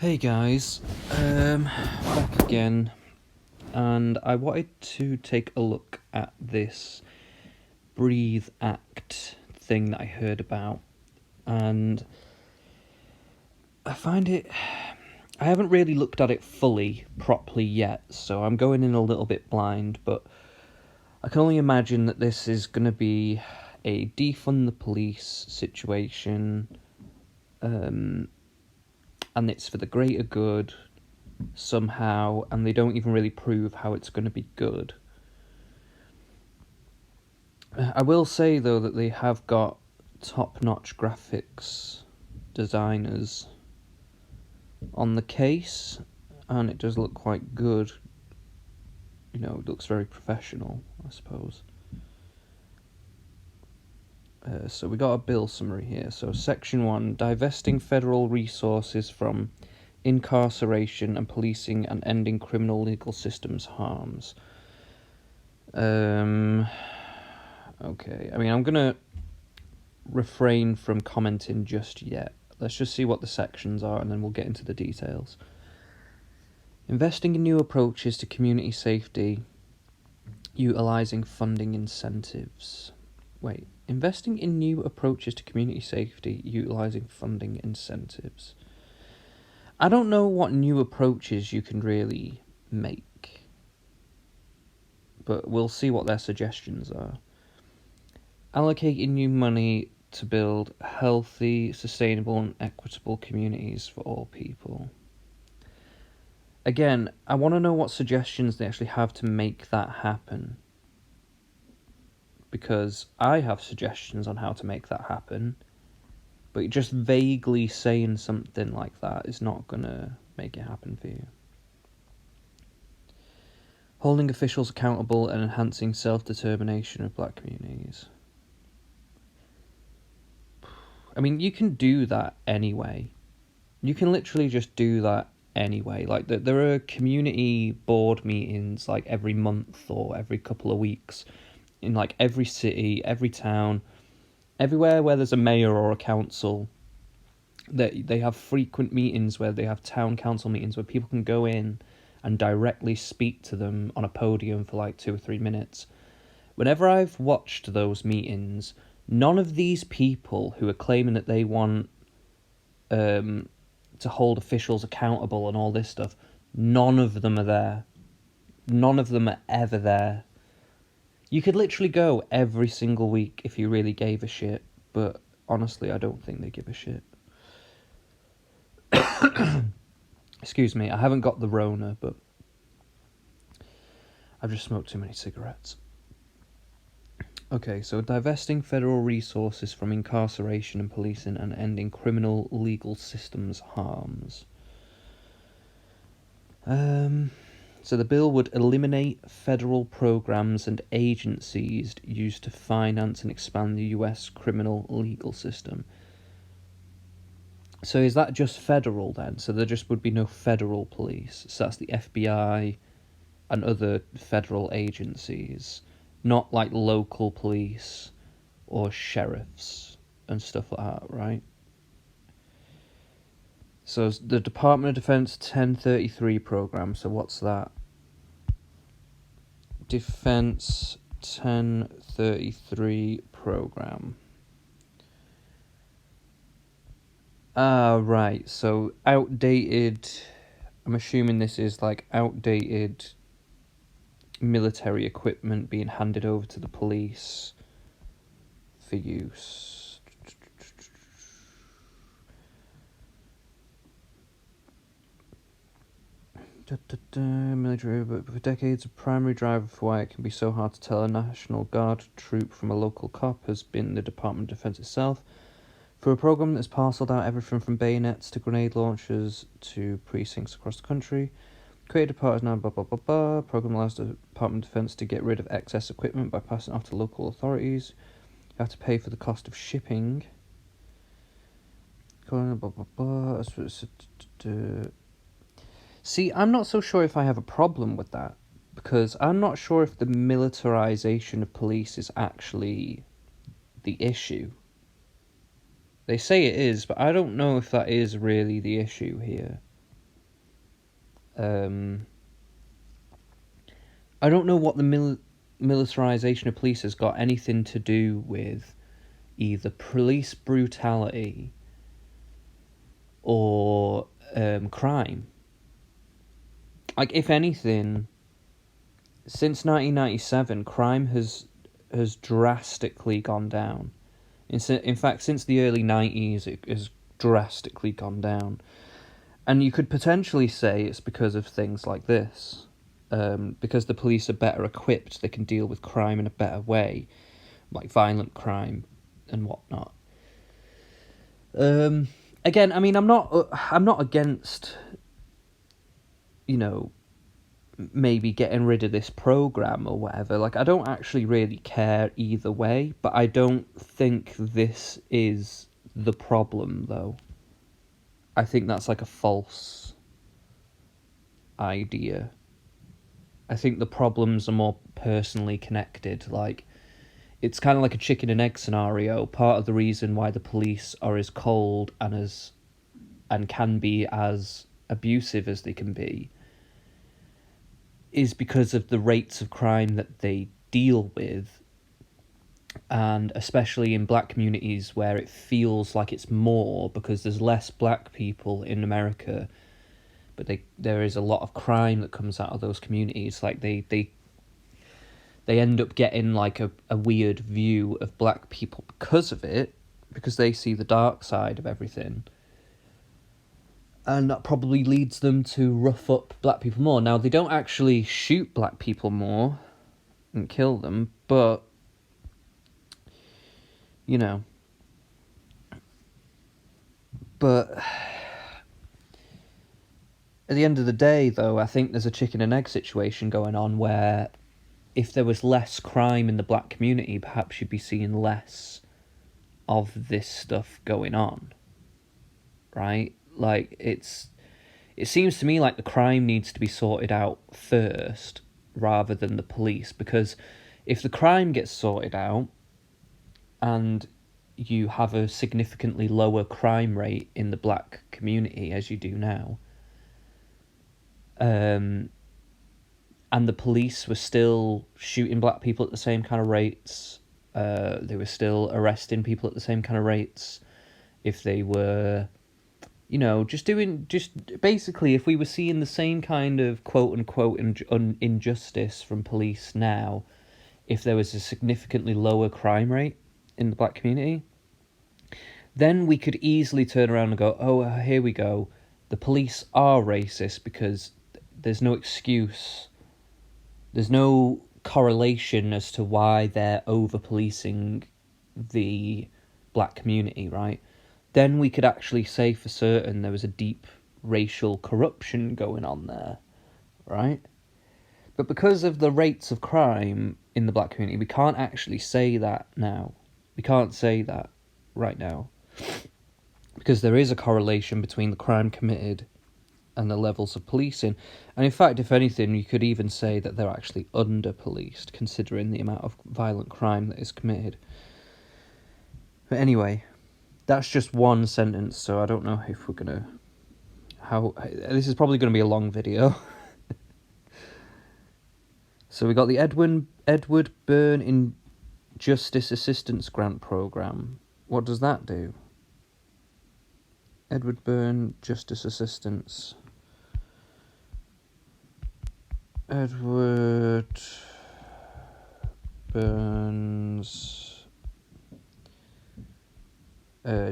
Hey guys, back again, and I wanted to take a look at this Breathe Act thing that I heard about, and I haven't really looked at it fully, properly yet, so I'm going in a little bit blind, but I can only imagine that this is going to be a defund the police situation, and it's for the greater good somehow, and they don't even really prove how it's going to be good. I will say though that they have got top-notch graphics designers on the case, and it does look quite good. You know, it looks very professional, I suppose. So we got a bill summary here. So Section 1, divesting federal resources from incarceration and policing and ending criminal legal systems harms. Okay, I mean, I'm going to refrain from commenting just yet. Let's just see what the sections are and then we'll get into the details. Investing in new approaches to community safety, utilising funding incentives. Investing in new approaches to community safety, utilising funding incentives. I don't know what new approaches you can really make, but we'll see what their suggestions are. Allocating new money to build healthy, sustainable and equitable communities for all people. Again, I want to know what suggestions they actually have to make that happen. Because I have suggestions on how to make that happen, but just vaguely saying something like that is not going to make it happen for you. Holding officials accountable and enhancing self-determination of black communities. I mean, you can do that anyway. You can literally just do that anyway. Like, there are community board meetings, like, every month or every couple of weeks in, like, every city, every town, everywhere where there's a mayor or a council. They have frequent meetings where they have town council meetings where people can go in and directly speak to them on a podium for, like, 2 or 3 minutes. Whenever I've watched those meetings, none of these people who are claiming that they want to hold officials accountable and all this stuff, none of them are there. None of them are ever there. You could literally go every single week if you really gave a shit, but honestly, I don't think they give a shit. Excuse me, I haven't got the Rona, but I've just smoked too many cigarettes. Okay, so divesting federal resources from incarceration and policing and ending criminal legal systems harms. So the bill would eliminate federal programs and agencies used to finance and expand the US criminal legal system. So is that just federal then? So there just would be no federal police. So that's the FBI and other federal agencies, not like local police or sheriffs and stuff like that, right? So the Department of Defense 1033 program, so what's that? Defense 1033 program. Right, so outdated, I'm assuming this is like outdated military equipment being handed over to the police for use. Military, but for decades, a primary driver for why it can be so hard to tell a National Guard troop from a local cop has been the Department of Defense itself. For a program that's parcelled out everything from bayonets to grenade launchers to precincts across the country, created part is now blah blah blah blah. Program allows the Department of Defense to get rid of excess equipment by passing it off to local authorities. You have to pay for the cost of shipping. Blah blah blah. See, I'm not so sure if I have a problem with that, because I'm not sure if the militarization of police is actually the issue. They say it is, but I don't know if that is really the issue here. I don't know what the militarization of police has got anything to do with either police brutality or crime. Like, if anything, since 1997, crime has drastically gone down. In fact, since the early 90s, it has drastically gone down. And you could potentially say it's because of things like this. Because the police are better equipped, they can deal with crime in a better way, like violent crime and whatnot. Again, I mean, I'm not against, maybe getting rid of this program or whatever. Like, I don't actually really care either way, but I don't think this is the problem, though. I think that's like a false idea. I think the problems are more personally connected. Like, it's kind of like a chicken and egg scenario. Part of the reason why the police are as cold and can be as abusive as they can be is because of the rates of crime that they deal with, and especially in black communities where it feels like it's more because there's less black people in America, but there is a lot of crime that comes out of those communities. Like, they end up getting like a weird view of black people because of it, because they see the dark side of everything. And that probably leads them to rough up black people more. Now, they don't actually shoot black people more and kill them, but, But at the end of the day, though, I think there's a chicken and egg situation going on where if there was less crime in the black community, perhaps you'd be seeing less of this stuff going on, right? Like, it seems to me like the crime needs to be sorted out first rather than the police, because if the crime gets sorted out and you have a significantly lower crime rate in the black community as you do now, and the police were still shooting black people at the same kind of rates, they were still arresting people at the same kind of rates, if they were, just basically, if we were seeing the same kind of quote-unquote injustice from police now, if there was a significantly lower crime rate in the black community, then we could easily turn around and go, oh, here we go, the police are racist because there's no excuse, there's no correlation as to why they're over-policing the black community, right? Then we could actually say for certain there was a deep racial corruption going on there, right? But because of the rates of crime in the black community, we can't actually say that now. We can't say that right now. Because there is a correlation between the crime committed and the levels of policing. And in fact, if anything, you could even say that they're actually under-policed, considering the amount of violent crime that is committed. But anyway, that's just one sentence, so I don't know if we're going to... This is probably going to be a long video. So we got the Edward Byrne Justice Assistance Grant Programme. What does that do? Edward Byrne Justice Assistance. Edward Burns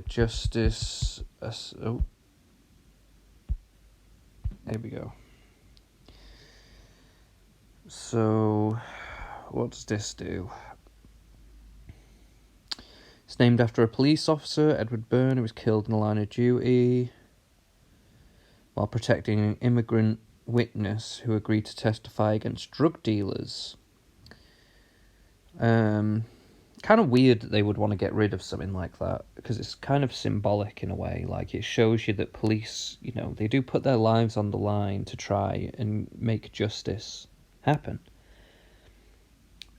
Justice. Oh, there we go. So, what does this do? It's named after a police officer, Edward Byrne, who was killed in the line of duty while protecting an immigrant witness who agreed to testify against drug dealers. Kind of weird that they would want to get rid of something like that, because it's kind of symbolic in a way. Like, it shows you that police, they do put their lives on the line to try and make justice happen.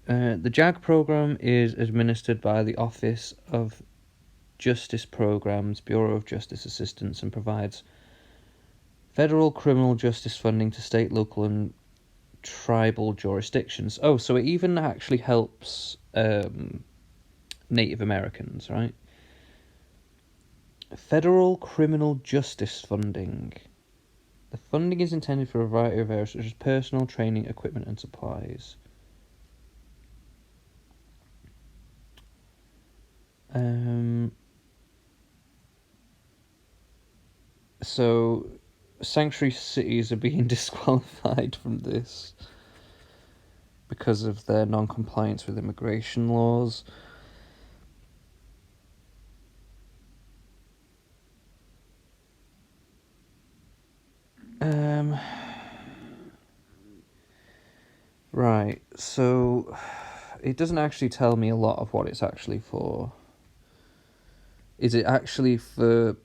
The JAG program is administered by the Office of Justice Programs, Bureau of Justice Assistance, and provides Federal criminal justice funding to state, local, and tribal jurisdictions. Oh, so it even actually helps Native Americans, right? Federal criminal justice funding. The funding is intended for a variety of areas such as personnel, training, equipment, and supplies. So, sanctuary cities are being disqualified from this because of their non-compliance with immigration laws. Right, so it doesn't actually tell me a lot of what it's actually for. Is it actually for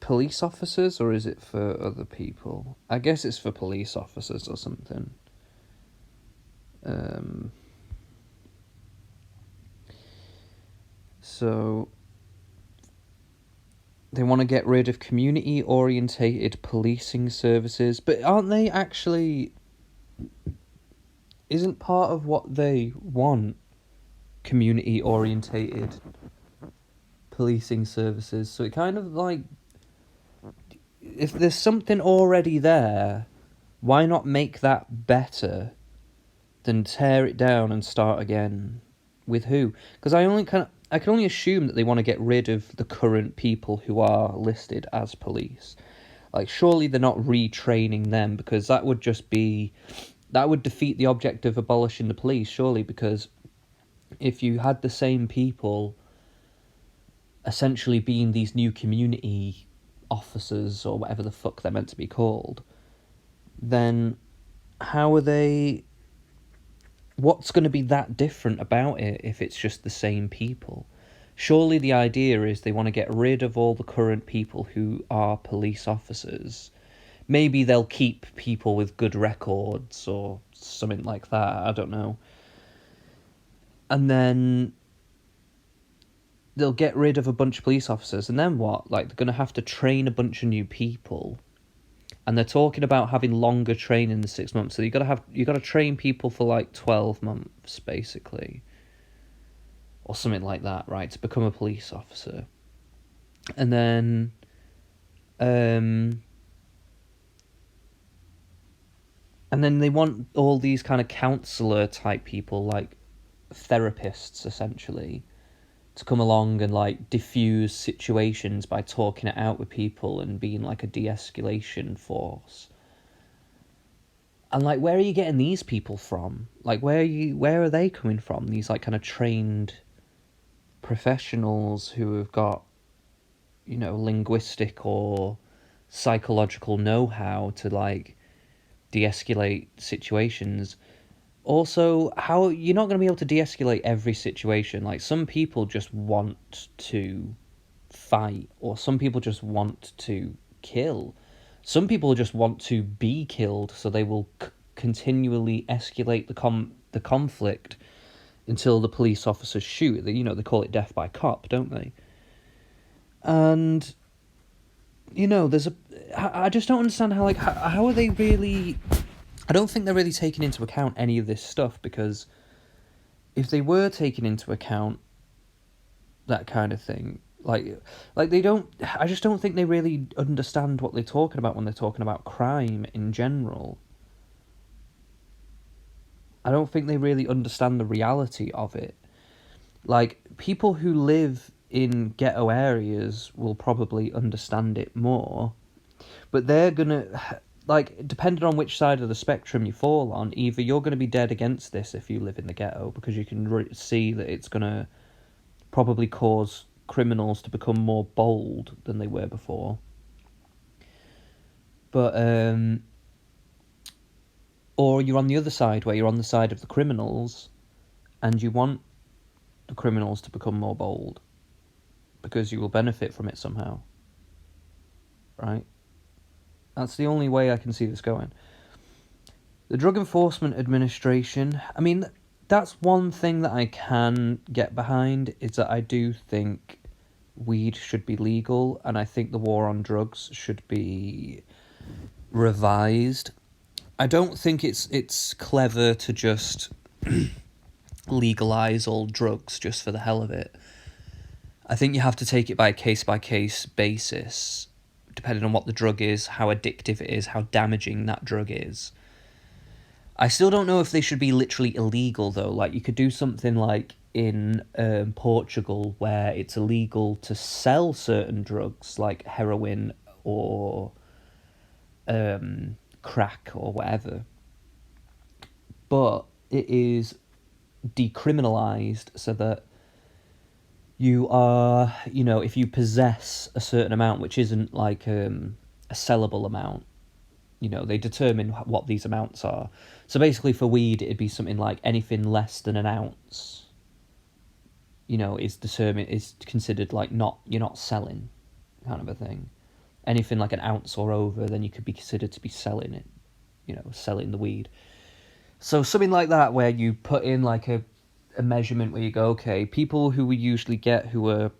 police officers or is it for other people? I guess it's for police officers or something. So they want to get rid of community orientated policing services, but aren't they actually... Isn't part of what they want community orientated policing services? So it kind of like, if there's something already there, why not make that better than tear it down and start again? With who? Because I can only assume that they want to get rid of the current people who are listed as police. Like, surely they're not retraining them, because that would defeat the object of abolishing the police, surely, because if you had the same people essentially being these new community officers, or whatever the fuck they're meant to be called, then how are they... What's going to be that different about it if it's just the same people? Surely the idea is they want to get rid of all the current people who are police officers. Maybe they'll keep people with good records or something like that, I don't know. And then they'll get rid of a bunch of police officers, and then what? Like, they're going to have to train a bunch of new people. And they're talking about having longer training than 6 months. So you got to train people for like 12 months, basically. Or something like that, right? To become a police officer. And then... And then they want all these kind of counsellor type people, like therapists, essentially, to come along and like diffuse situations by talking it out with people and being like a de-escalation force. And like, where are you getting these people from? Like, where are they coming from? These like kind of trained professionals who have got, you know, linguistic or psychological know-how to like de-escalate situations. Also, how you're not going to be able to de-escalate every situation. Like, some people just want to fight, or some people just want to kill. Some people just want to be killed, so they will continually escalate the conflict until the police officers shoot. You know, they call it death by cop, don't they? And, you know, I just don't understand how are they really... I don't think they're really taking into account any of this stuff, because if they were taking into account that kind of thing, like they don't... I just don't think they really understand what they're talking about when they're talking about crime in general. I don't think they really understand the reality of it. Like, people who live in ghetto areas will probably understand it more, but they're gonna... Like, depending on which side of the spectrum you fall on, either you're going to be dead against this if you live in the ghetto, because you can see that it's going to probably cause criminals to become more bold than they were before. But, or you're on the other side, where you're on the side of the criminals, and you want the criminals to become more bold, because you will benefit from it somehow. Right? That's the only way I can see this going. The Drug Enforcement Administration, I mean, that's one thing that I can get behind, is that I do think weed should be legal, and I think the war on drugs should be revised. I don't think it's clever to just legalize all drugs just for the hell of it. I think you have to take it by case basis, depending on what the drug is, how addictive it is, how damaging that drug is. I still don't know if they should be literally illegal though. Like, you could do something like in Portugal, where it's illegal to sell certain drugs like heroin or crack or whatever, but it is decriminalized so that you are, if you possess a certain amount, which isn't like a sellable amount, they determine what these amounts are. So basically for weed, it'd be something like anything less than an ounce, is considered like you're not selling, kind of a thing. Anything like an ounce or over, then you could be considered to be selling it, selling the weed. So something like that, where you put in like a measurement where you go, okay, people who we usually get who are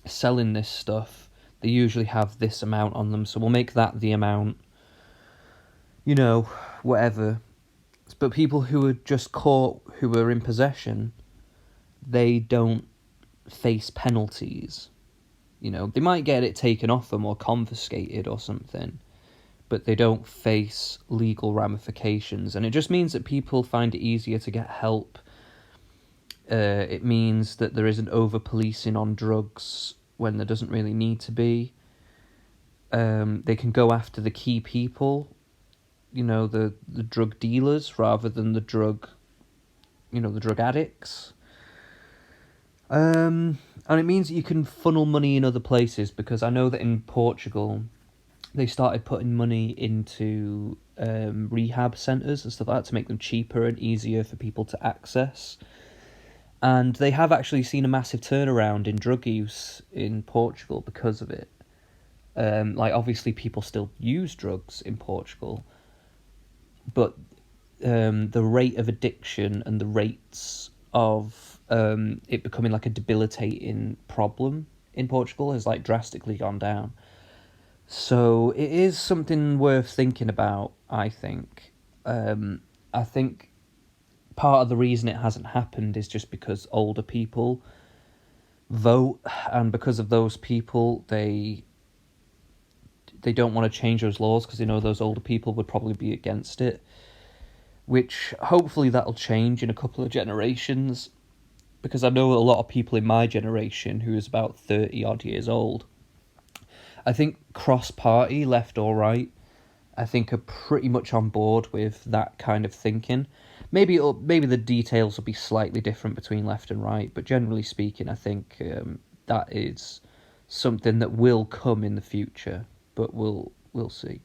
selling this stuff, they usually have this amount on them, so we'll make that the amount, whatever. But people who are just caught, who are in possession, they don't face penalties. They might get it taken off them or confiscated or something, but they don't face legal ramifications. And it just means that people find it easier to get help. It means that there isn't over-policing on drugs when there doesn't really need to be. They can go after the key people, the drug dealers, rather than the drug addicts. And it means that you can funnel money in other places, because I know that in Portugal they started putting money into rehab centres and stuff like that to make them cheaper and easier for people to access. And they have actually seen a massive turnaround in drug use in Portugal because of it. Obviously people still use drugs in Portugal, but the rate of addiction and the rates of it becoming like a debilitating problem in Portugal has like drastically gone down. So it is something worth thinking about, I think. I think part of the reason it hasn't happened is just because older people vote, and because of those people, they don't want to change those laws because they know those older people would probably be against it, which hopefully that'll change in a couple of generations, because I know a lot of people in my generation who is about 30 odd years old, I think cross-party, left or right, I think are pretty much on board with that kind of thinking. Maybe the details will be slightly different between left and right, but generally speaking, I think that is something that will come in the future, but we'll see.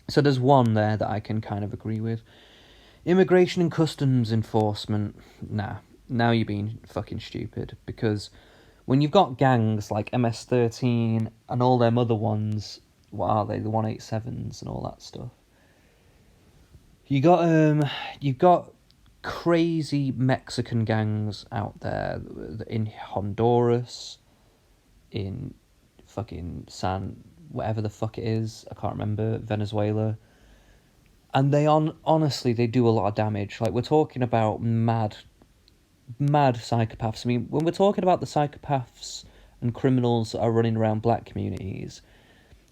So there's one there that I can kind of agree with. Immigration and customs enforcement, nah. Now you're being fucking stupid, because when you've got gangs like MS-13 and all them other ones, what are they, the 187s and all that stuff, you've got crazy Mexican gangs out there in Honduras, in fucking whatever the fuck it is, I can't remember, Venezuela. And they honestly, they do a lot of damage. Like, we're talking about mad psychopaths. I mean, when we're talking about the psychopaths and criminals that are running around black communities,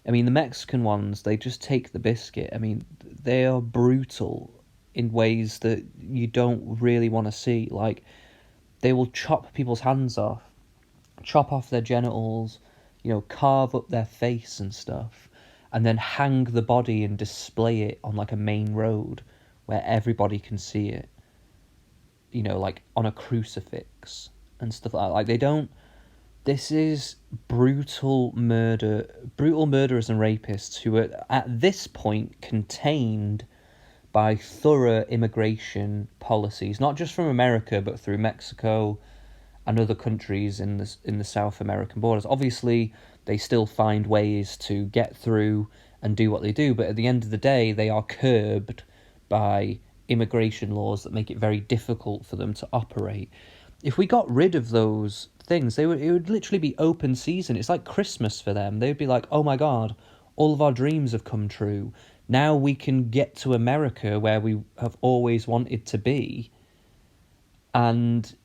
I mean, the Mexican ones, they just take the biscuit. I mean, they are brutal in ways that you don't really want to see. Like, they will chop people's hands off, chop off their genitals, carve up their face and stuff, and then hang the body and display it on like a main road where everybody can see it. Like on a crucifix and stuff like that. Like, they don't... This is brutal murderers and rapists who are, at this point, contained by thorough immigration policies, not just from America, but through Mexico and other countries in the South American borders. Obviously, they still find ways to get through and do what they do, but at the end of the day, they are curbed by immigration laws that make it very difficult for them to operate. If we got rid of those things. It would literally be open season. It's like Christmas for them. They'd be like, oh my God, all of our dreams have come true. Now we can get to America where we have always wanted to be and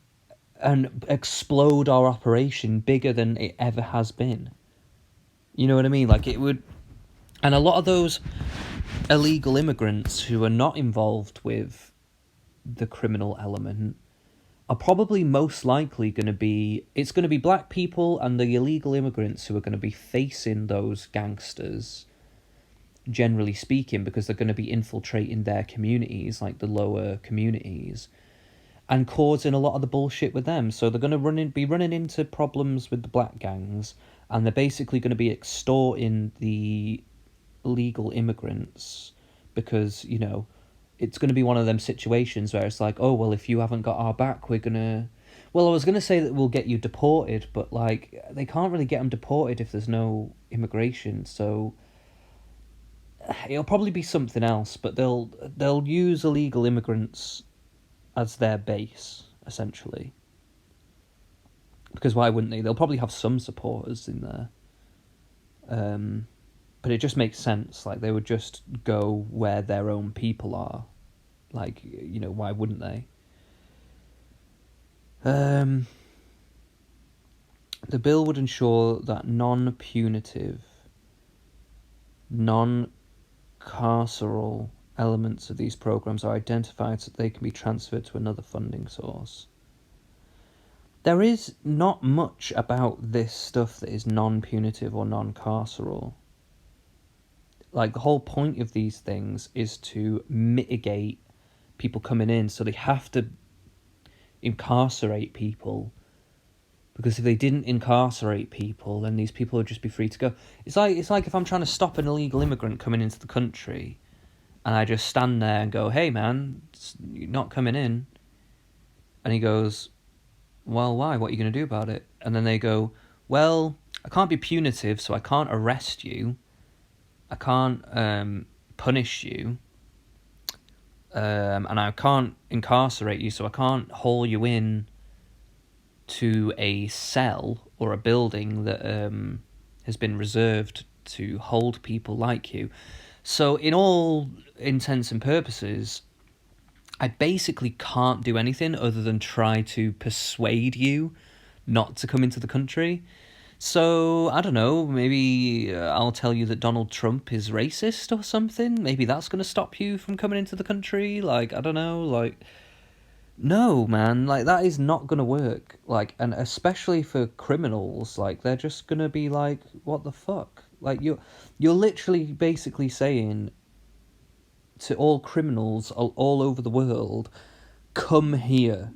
explode our operation bigger than it ever has been. You know what I mean? Like it would... And a lot of those illegal immigrants who are not involved with the criminal element are probably most likely going to be... It's going to be black people and the illegal immigrants who are going to be facing those gangsters, generally speaking, because they're going to be infiltrating their communities, like the lower communities, and causing a lot of the bullshit with them. So they're going to be running into problems with the black gangs, and they're basically going to be extorting the illegal immigrants because, you know, it's going to be one of them situations where it's like, oh, well, if you haven't got our back, we're going to... Well, I was going to say that we'll get you deported, but, like, they can't really get them deported if there's no immigration, so it'll probably be something else, but they'll use illegal immigrants as their base, essentially. Because why wouldn't they? They'll probably have some supporters in there. But it just makes sense. Like, they would just go where their own people are. Like, you know, why wouldn't they? The bill would ensure that non-punitive, non-carceral elements of these programs are identified so that they can be transferred to another funding source. There is not much about this stuff that is non-punitive or non-carceral. Like, the whole point of these things is to mitigate people coming in, so they have to incarcerate people, because if they didn't incarcerate people, then these people would just be free to go. It's like if I'm trying to stop an illegal immigrant coming into the country, and I just stand there and go, hey man, you're not coming in. And he goes, well, why? What are you going to do about it? And then they go, well, I can't be punitive, so I can't arrest you. I can't punish you. And I can't incarcerate you, so I can't haul you in to a cell or a building that has been reserved to hold people like you. So in all intents and purposes, I basically can't do anything other than try to persuade you not to come into the country. So, I don't know, maybe I'll tell you that Donald Trump is racist or something. Maybe that's going to stop you from coming into the country. Like, I don't know, like... No, man, like, that is not going to work. Like, and especially for criminals, like, they're just going to be like, what the fuck? Like, you're literally basically saying to all criminals all over the world, come here,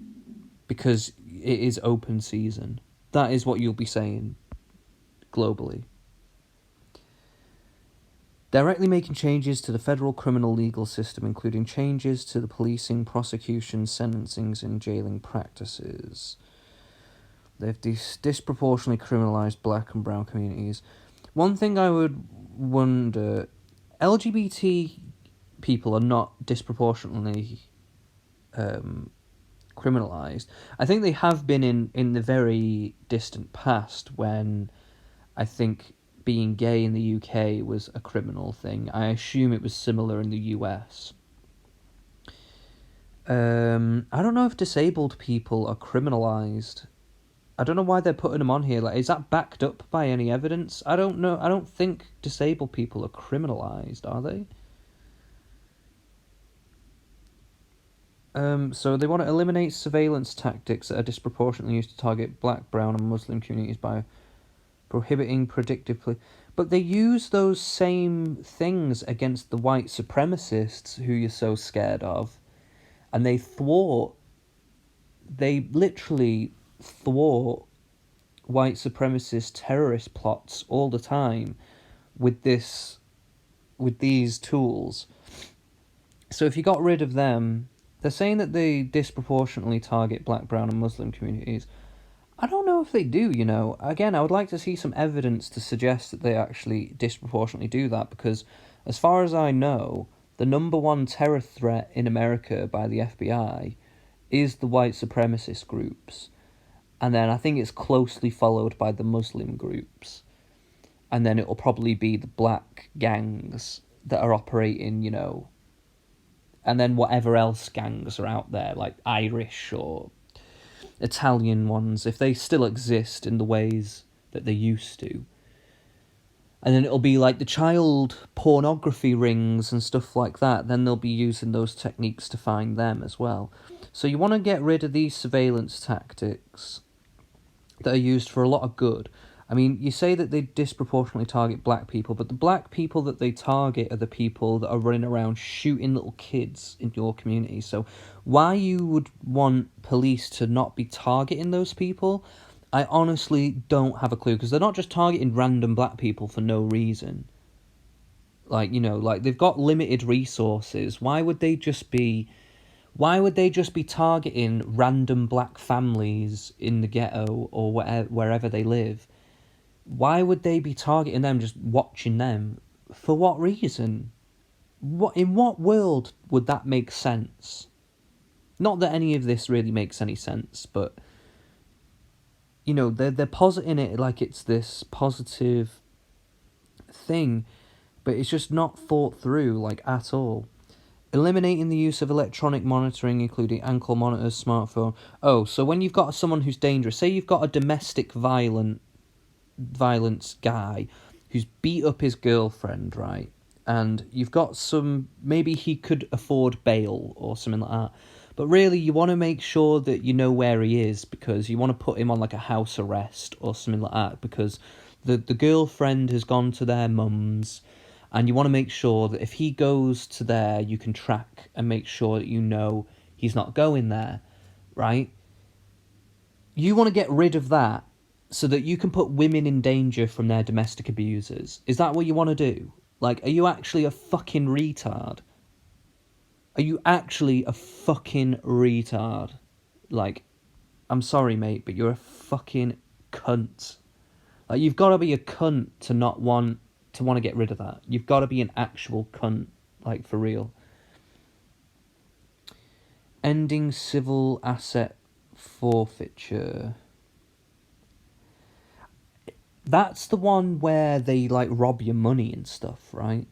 because it is open season. That is what you'll be saying globally. Directly making changes to the federal criminal legal system, including changes to the policing, prosecution, sentencing, and jailing practices. They've disproportionately criminalised black and brown communities. One thing I would wonder, LGBT people are not disproportionately criminalised. I think they have been in the very distant past, when I think being gay in the UK was a criminal thing. I assume it was similar in the US. I don't know if disabled people are criminalised. I don't know why they're putting them on here. Like, is that backed up by any evidence? I don't know. I don't think disabled people are criminalised, are they? So they want to eliminate surveillance tactics that are disproportionately used to target black, brown, and Muslim communities by prohibiting predictively. But they use those same things against the white supremacists who you're so scared of, and they literally thwart white supremacist terrorist plots all the time with these tools. So if you got rid of them, they're saying that they disproportionately target black, brown, and Muslim communities. I don't know if they do, you know. Again, I would like to see some evidence to suggest that they actually disproportionately do that, because as far as I know, the number one terror threat in America by the FBI is the white supremacist groups. and then I think it's closely followed by the Muslim groups, and then it'll probably be the black gangs that are operating, and then whatever else gangs are out there, like Irish or Italian ones, if they still exist in the ways that they used to. And then it'll be like the child pornography rings and stuff like that. Then they'll be using those techniques to find them as well. So you want to get rid of these surveillance tactics that are used for a lot of good. I mean, you say that they disproportionately target black people, but the black people that they target are the people that are running around shooting little kids in your community. So why you would want police to not be targeting those people, I honestly don't have a clue, because they're not just targeting random black people for no reason. Like, they've got limited resources. Why would they just be targeting random black families in the ghetto or wherever they live? Why would they be targeting them, just watching them? For what reason? In what world would that make sense? Not that any of this really makes any sense, but they're positing it like it's this positive thing, but it's just not thought through, like, at all. Eliminating the use of electronic monitoring, including ankle monitors, smartphone. Oh, so when you've got someone who's dangerous, say you've got a domestic violence guy who's beat up his girlfriend, right? And you've got maybe he could afford bail or something like that. But really, you want to make sure that you know where he is, because you want to put him on like a house arrest or something like that, because the girlfriend has gone to their mum's, and you want to make sure that if he goes to there, you can track and make sure that he's not going there, right? You want to get rid of that so that you can put women in danger from their domestic abusers. Is that what you want to do? Like, are you actually a fucking retard? Are you actually a fucking retard? Like, I'm sorry, mate, but you're a fucking cunt. Like, you've got to be a cunt to not want to get rid of that. You've got to be an actual cunt, like, for real. Ending civil asset forfeiture. That's the one where they, like, rob your money and stuff, right?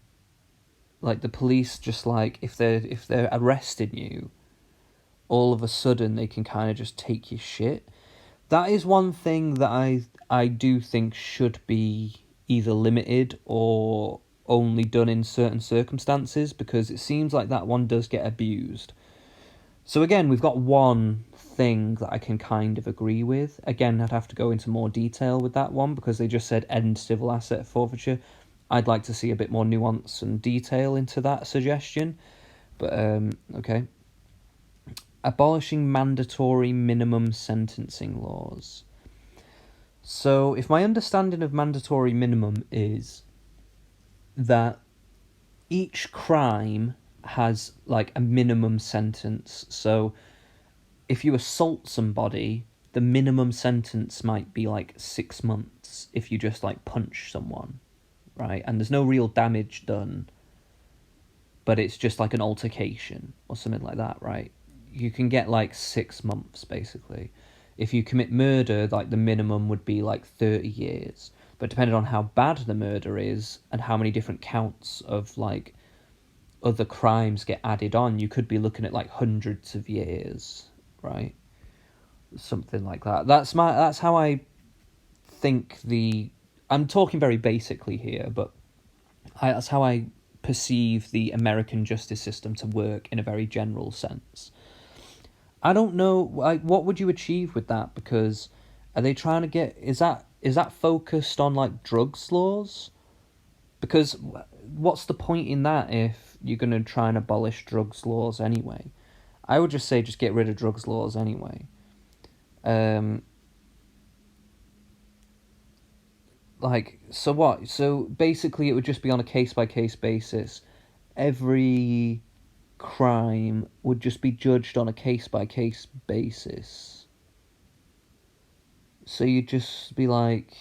Like, the police just, like, if they're arresting you, all of a sudden they can kind of just take your shit. That is one thing that I do think should be either limited or only done in certain circumstances, because it seems like that one does get abused. So again, we've got one thing that I can kind of agree with. Again, I'd have to go into more detail with that one, because they just said end civil asset forfeiture. I'd like to see a bit more nuance and detail into that suggestion. But, okay. Abolishing mandatory minimum sentencing laws. So, if my understanding of mandatory minimum is that each crime has, like, a minimum sentence. So, if you assault somebody, the minimum sentence might be, like, 6 months if you just, like, punch someone, right? And there's no real damage done, but it's just, like, an altercation or something like that, right? You can get, like, 6 months, basically. If you commit murder, like, the minimum would be, like, 30 years. But depending on how bad the murder is and how many different counts of, like, other crimes get added on, you could be looking at, like, hundreds of years, right? Something like that. That's how I think I'm talking very basically here, but that's how I perceive the American justice system to work in a very general sense. I don't know, like, what would you achieve with that? Because are they trying to get... Is that focused on, like, drugs laws? Because what's the point in that if you're going to try and abolish drugs laws anyway? I would just say just get rid of drugs laws anyway. Like, so what? So basically it would just be on a case-by-case basis. Every crime would just be judged on a case-by-case basis. So you'd just be like...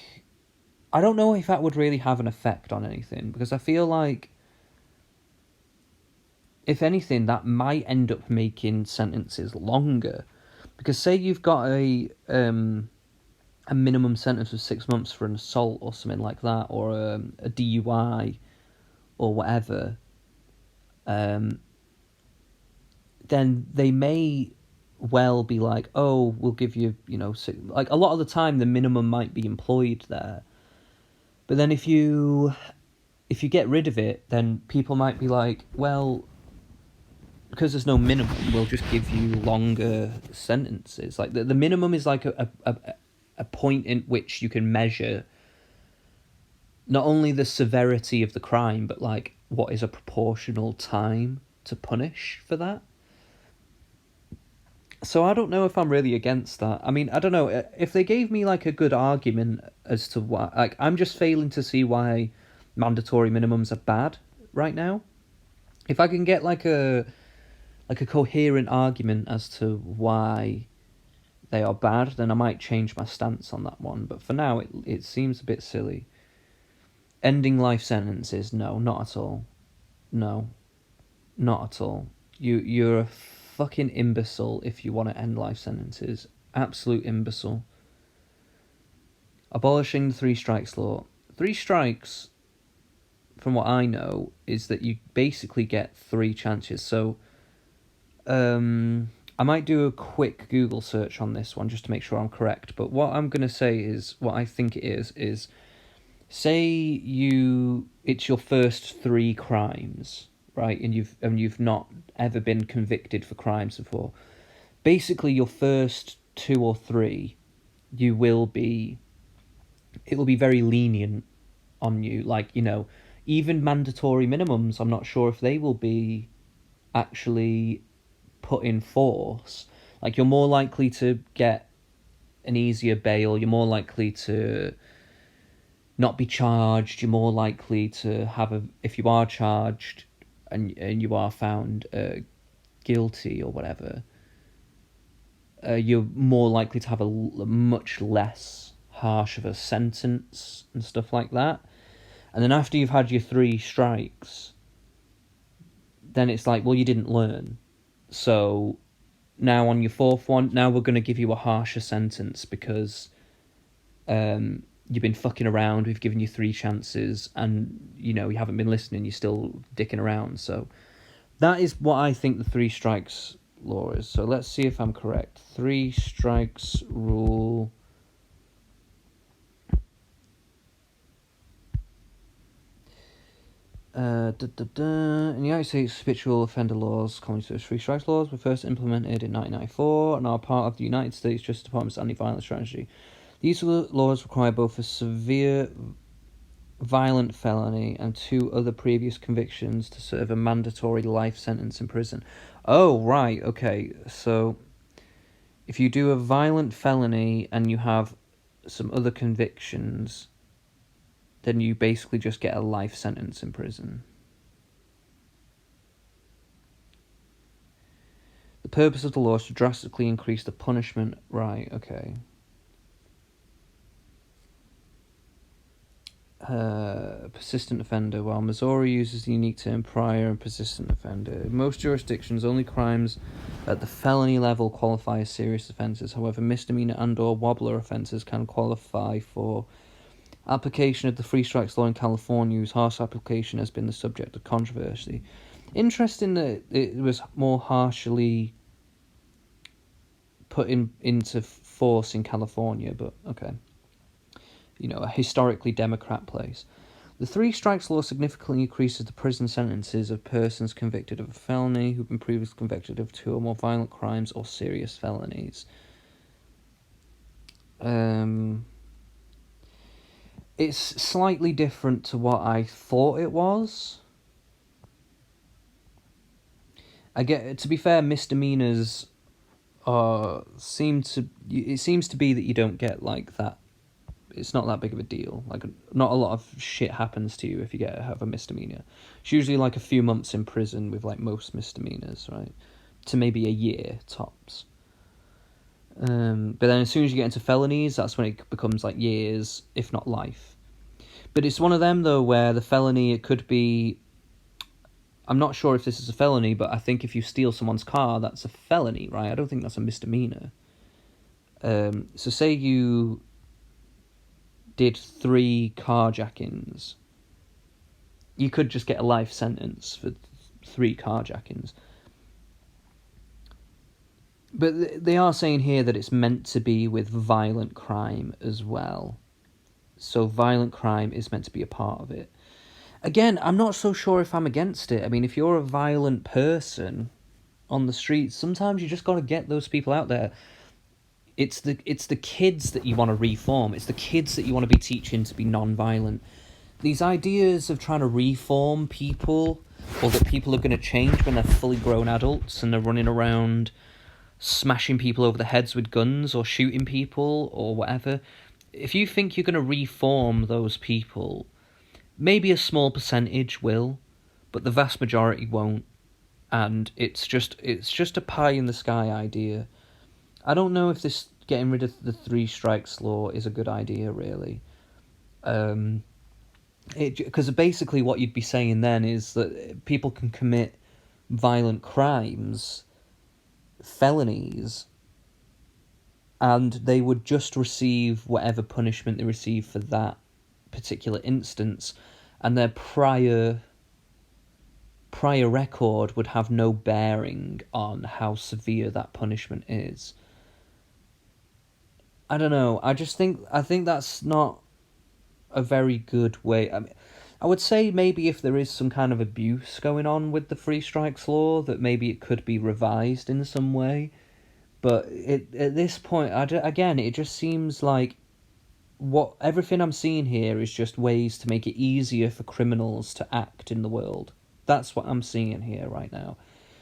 I don't know if that would really have an effect on anything, because I feel like, if anything, that might end up making sentences longer. Because say you've got a a minimum sentence of 6 months for an assault or something like that, or a DUI or whatever, then they may well be like, oh, we'll give you, like a lot of the time the minimum might be employed there. But then if you get rid of it, then people might be like, well, because there's no minimum, we'll just give you longer sentences. Like the minimum is like a point in which you can measure not only the severity of the crime, but like what is a proportional time to punish for that. So I don't know if I'm really against that. I mean, I don't know if they gave me like a good argument as to why. Like, I'm just failing to see why mandatory minimums are bad right now. If I can get like a coherent argument as to why they are bad, then I might change my stance on that one. But for now, it seems a bit silly. Ending life sentences, no, not at all. No, not at all. You're a fucking imbecile if you want to end life sentences. Absolute imbecile. Abolishing the 3 strikes law. 3 strikes, from what I know, is that you basically get 3 chances. So, I might do a quick Google search on this one just to make sure I'm correct. But what I'm going to say is, what I think it is say it's your first 3 crimes, right? And you've not ever been convicted for crimes before. Basically, your first 2 or 3, it will be very lenient on you. Like, even mandatory minimums, I'm not sure if they will be actually put in force. Like, you're more likely to get an easier bail, you're more likely to not be charged, you're more likely to if you are charged and you are found guilty or whatever, you're more likely to have a much less harsh of a sentence and stuff like that. And then after you've had your 3 strikes, then it's like, well, you didn't learn. So now on your 4th one, now we're going to give you a harsher sentence because you've been fucking around, we've given you 3 chances, and, you haven't been listening, you're still dicking around. So that is what I think the 3 strikes law is. So let's see if I'm correct. 3 strikes rule. In the United States, habitual offender laws, commonly known as 3 strikes laws, were first implemented in 1994 and are part of the United States Justice Department's anti-violence strategy. These laws require both a severe violent felony and 2 other previous convictions to serve a mandatory life sentence in prison. Oh, right, okay. So if you do a violent felony and you have some other convictions, then you basically just get a life sentence in prison. The purpose of the law is to drastically increase the punishment. Right, okay. Persistent offender. While Missouri uses the unique term prior and persistent offender, in most jurisdictions, only crimes at the felony level qualify as serious offences. However, misdemeanor and/or wobbler offences can qualify for application of the 3 strikes law in California, whose harsh application has been the subject of controversy. Interesting that it was more harshly put into force in California, but okay. A historically Democrat place. The 3 strikes law significantly increases the prison sentences of persons convicted of a felony who've been previously convicted of 2 or more violent crimes or serious felonies. It's slightly different to what I thought it was. To be fair, misdemeanors seems to be that you don't get like that. It's not that big of a deal. Like, not a lot of shit happens to you if you have a misdemeanor. It's usually like a few months in prison with like most misdemeanors, right? To maybe a year tops. But then as soon as you get into felonies, that's when it becomes like years, if not life. But it's one of them though where the felony, it could be, I'm not sure if this is a felony, but I think if you steal someone's car, that's a felony, right? I don't think that's a misdemeanor. So say you did 3 carjackings, you could just get a life sentence for 3 carjackings. But they are saying here that it's meant to be with violent crime as well. So violent crime is meant to be a part of it. Again, I'm not so sure if I'm against it. I mean, if you're a violent person on the streets, sometimes you just got to get those people out there. It's the kids that you want to reform. It's the kids that you want to be teaching to be non-violent. These ideas of trying to reform people, or that people are going to change when they're fully grown adults and they're running around smashing people over the heads with guns or shooting people or whatever. If you think you're going to reform those people, maybe a small percentage will, but the vast majority won't. And it's just a pie in the sky idea. I don't know if this getting rid of the 3 strikes law is a good idea, really. Because basically what you'd be saying then is that people can commit violent crimes, felonies, and they would just receive whatever punishment they receive for that particular instance, and their prior record would have no bearing on how severe that punishment is. I don't know. I think that's not a very good way. I mean, I would say maybe if there is some kind of abuse going on with the 3 strikes law, that maybe it could be revised in some way. But at this point, again, it just seems like everything I'm seeing here is just ways to make it easier for criminals to act in the world. That's what I'm seeing here right now.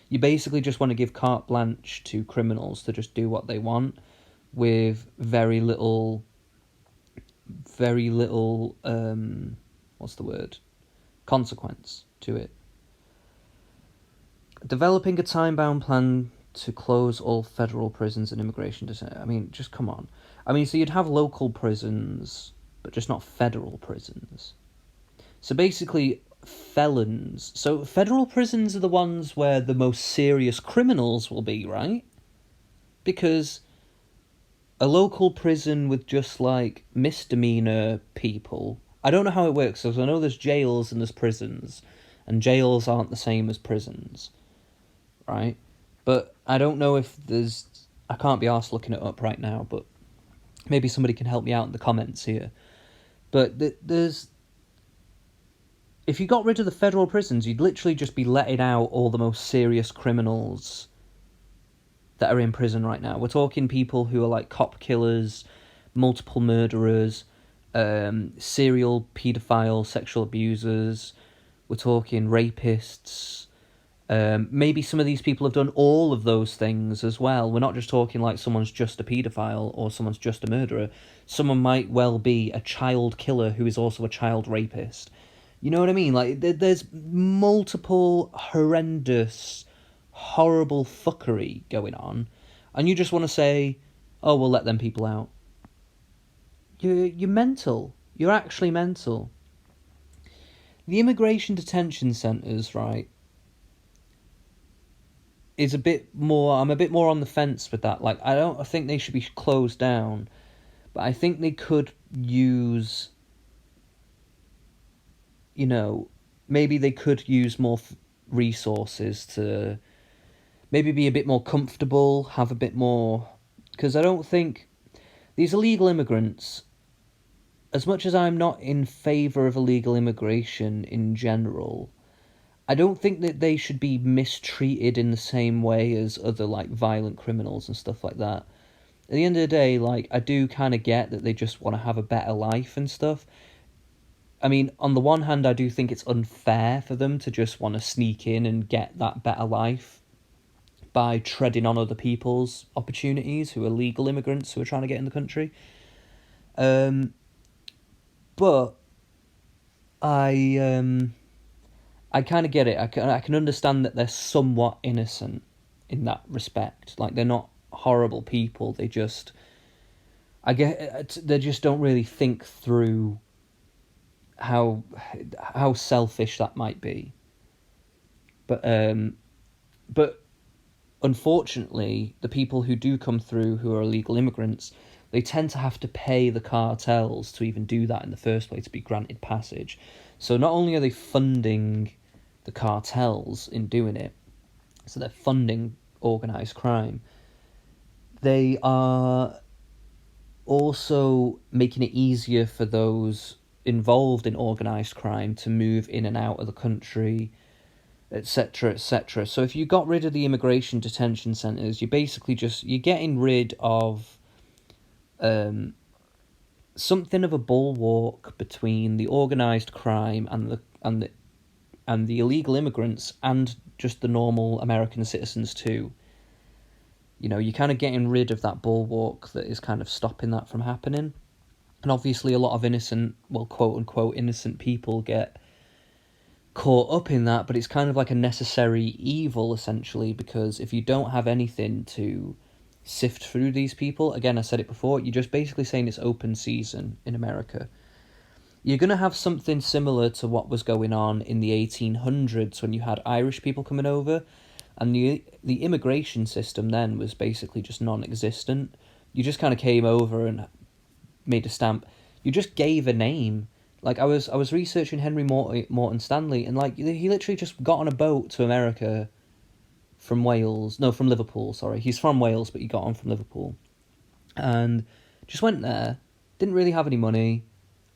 You basically just want to give carte blanche to criminals to just do what they want with very little consequence to it. Developing a time-bound plan to close all federal prisons and immigration detention. I mean, just come on. I mean, so you'd have local prisons, but just not federal prisons. So basically, felons. So federal prisons are the ones where the most serious criminals will be, right? Because a local prison with just, like, misdemeanor people... I don't know how it works, because I know there's jails and there's prisons, and jails aren't the same as prisons, right? But I don't know if there's... I can't be arsed looking it up right now, but maybe somebody can help me out in the comments here. But there's... If you got rid of the federal prisons, you'd literally just be letting out all the most serious criminals that are in prison right now. We're talking people who are like cop killers, multiple murderers, serial paedophile, sexual abusers. We're talking rapists. Maybe some of these people have done all of those things as well. We're not just talking like someone's just a paedophile or someone's just a murderer. Someone might well be a child killer who is also a child rapist. You know what I mean? Like, there's multiple horrendous, horrible fuckery going on, and you just want to say, oh, we'll let them people out. You're mental. You're actually mental. The immigration detention centres, right, is a bit more... I'm a bit more on the fence with that. Like, I think they should be closed down, but I think they could use... You know, maybe they could use more resources to maybe be a bit more comfortable, have a bit more... Because I don't think... These illegal immigrants, as much as I'm not in favour of illegal immigration in general, I don't think that they should be mistreated in the same way as other, like, violent criminals and stuff like that. At the end of the day, like, I do kind of get that they just want to have a better life and stuff. I mean, on the one hand, I do think it's unfair for them to just want to sneak in and get that better life by treading on other people's opportunities who are legal immigrants who are trying to get in the country. But I kind of get it. I can understand that they're somewhat innocent in that respect. Like, they're not horrible people. They just... they just don't really think through how selfish that might be. But unfortunately, the people who do come through who are illegal immigrants, they tend to have to pay the cartels to even do that in the first place, to be granted passage. So not only are they funding the cartels in doing it, so they're funding organised crime, they are also making it easier for those involved in organised crime to move in and out of the country, etc., etc. So if you got rid of the immigration detention centres, you're getting rid of something of a bulwark between the organised crime and the illegal immigrants and just the normal American citizens too. You know, you're kind of getting rid of that bulwark that is kind of stopping that from happening. And obviously a lot of innocent, well, quote-unquote innocent people get caught up in that, but it's kind of like a necessary evil, essentially, because if you don't have anything to sift through these people, again, I said it before, you're just basically saying it's open season in America. You're going to have something similar to what was going on in the 1800s when you had Irish people coming over, and the immigration system then was basically just non-existent. You just kind of came over and made a stamp. You just gave a name. Like, I was researching Henry Morton Stanley, and like he literally just got on a boat to America from Liverpool, sorry. He's from Wales, but he got on from Liverpool. And just went there, didn't really have any money,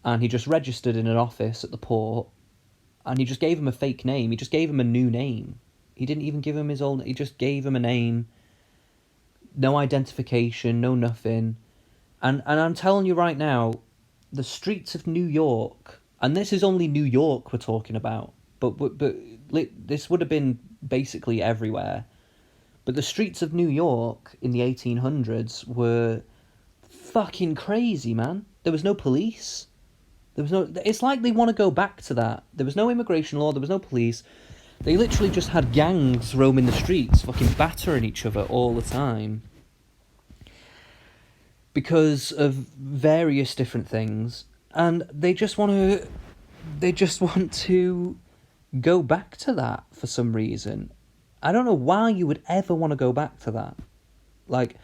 and he just registered in an office at the port, and he just gave him a fake name. He just gave him a new name. He didn't even give him his old... He just gave him a name. No identification, no nothing. And I'm telling you right now, the streets of New York, and this is only New York we're talking about, but this would have been basically everywhere. But the streets of New York in the 1800s were fucking crazy, man. There was no police. It's like they want to go back to that. There was no immigration law, there was no police. They literally just had gangs roaming the streets, fucking battering each other all the time. Because of various different things. And they just want to go back to that for some reason. I don't know why you would ever want to go back to that. Like,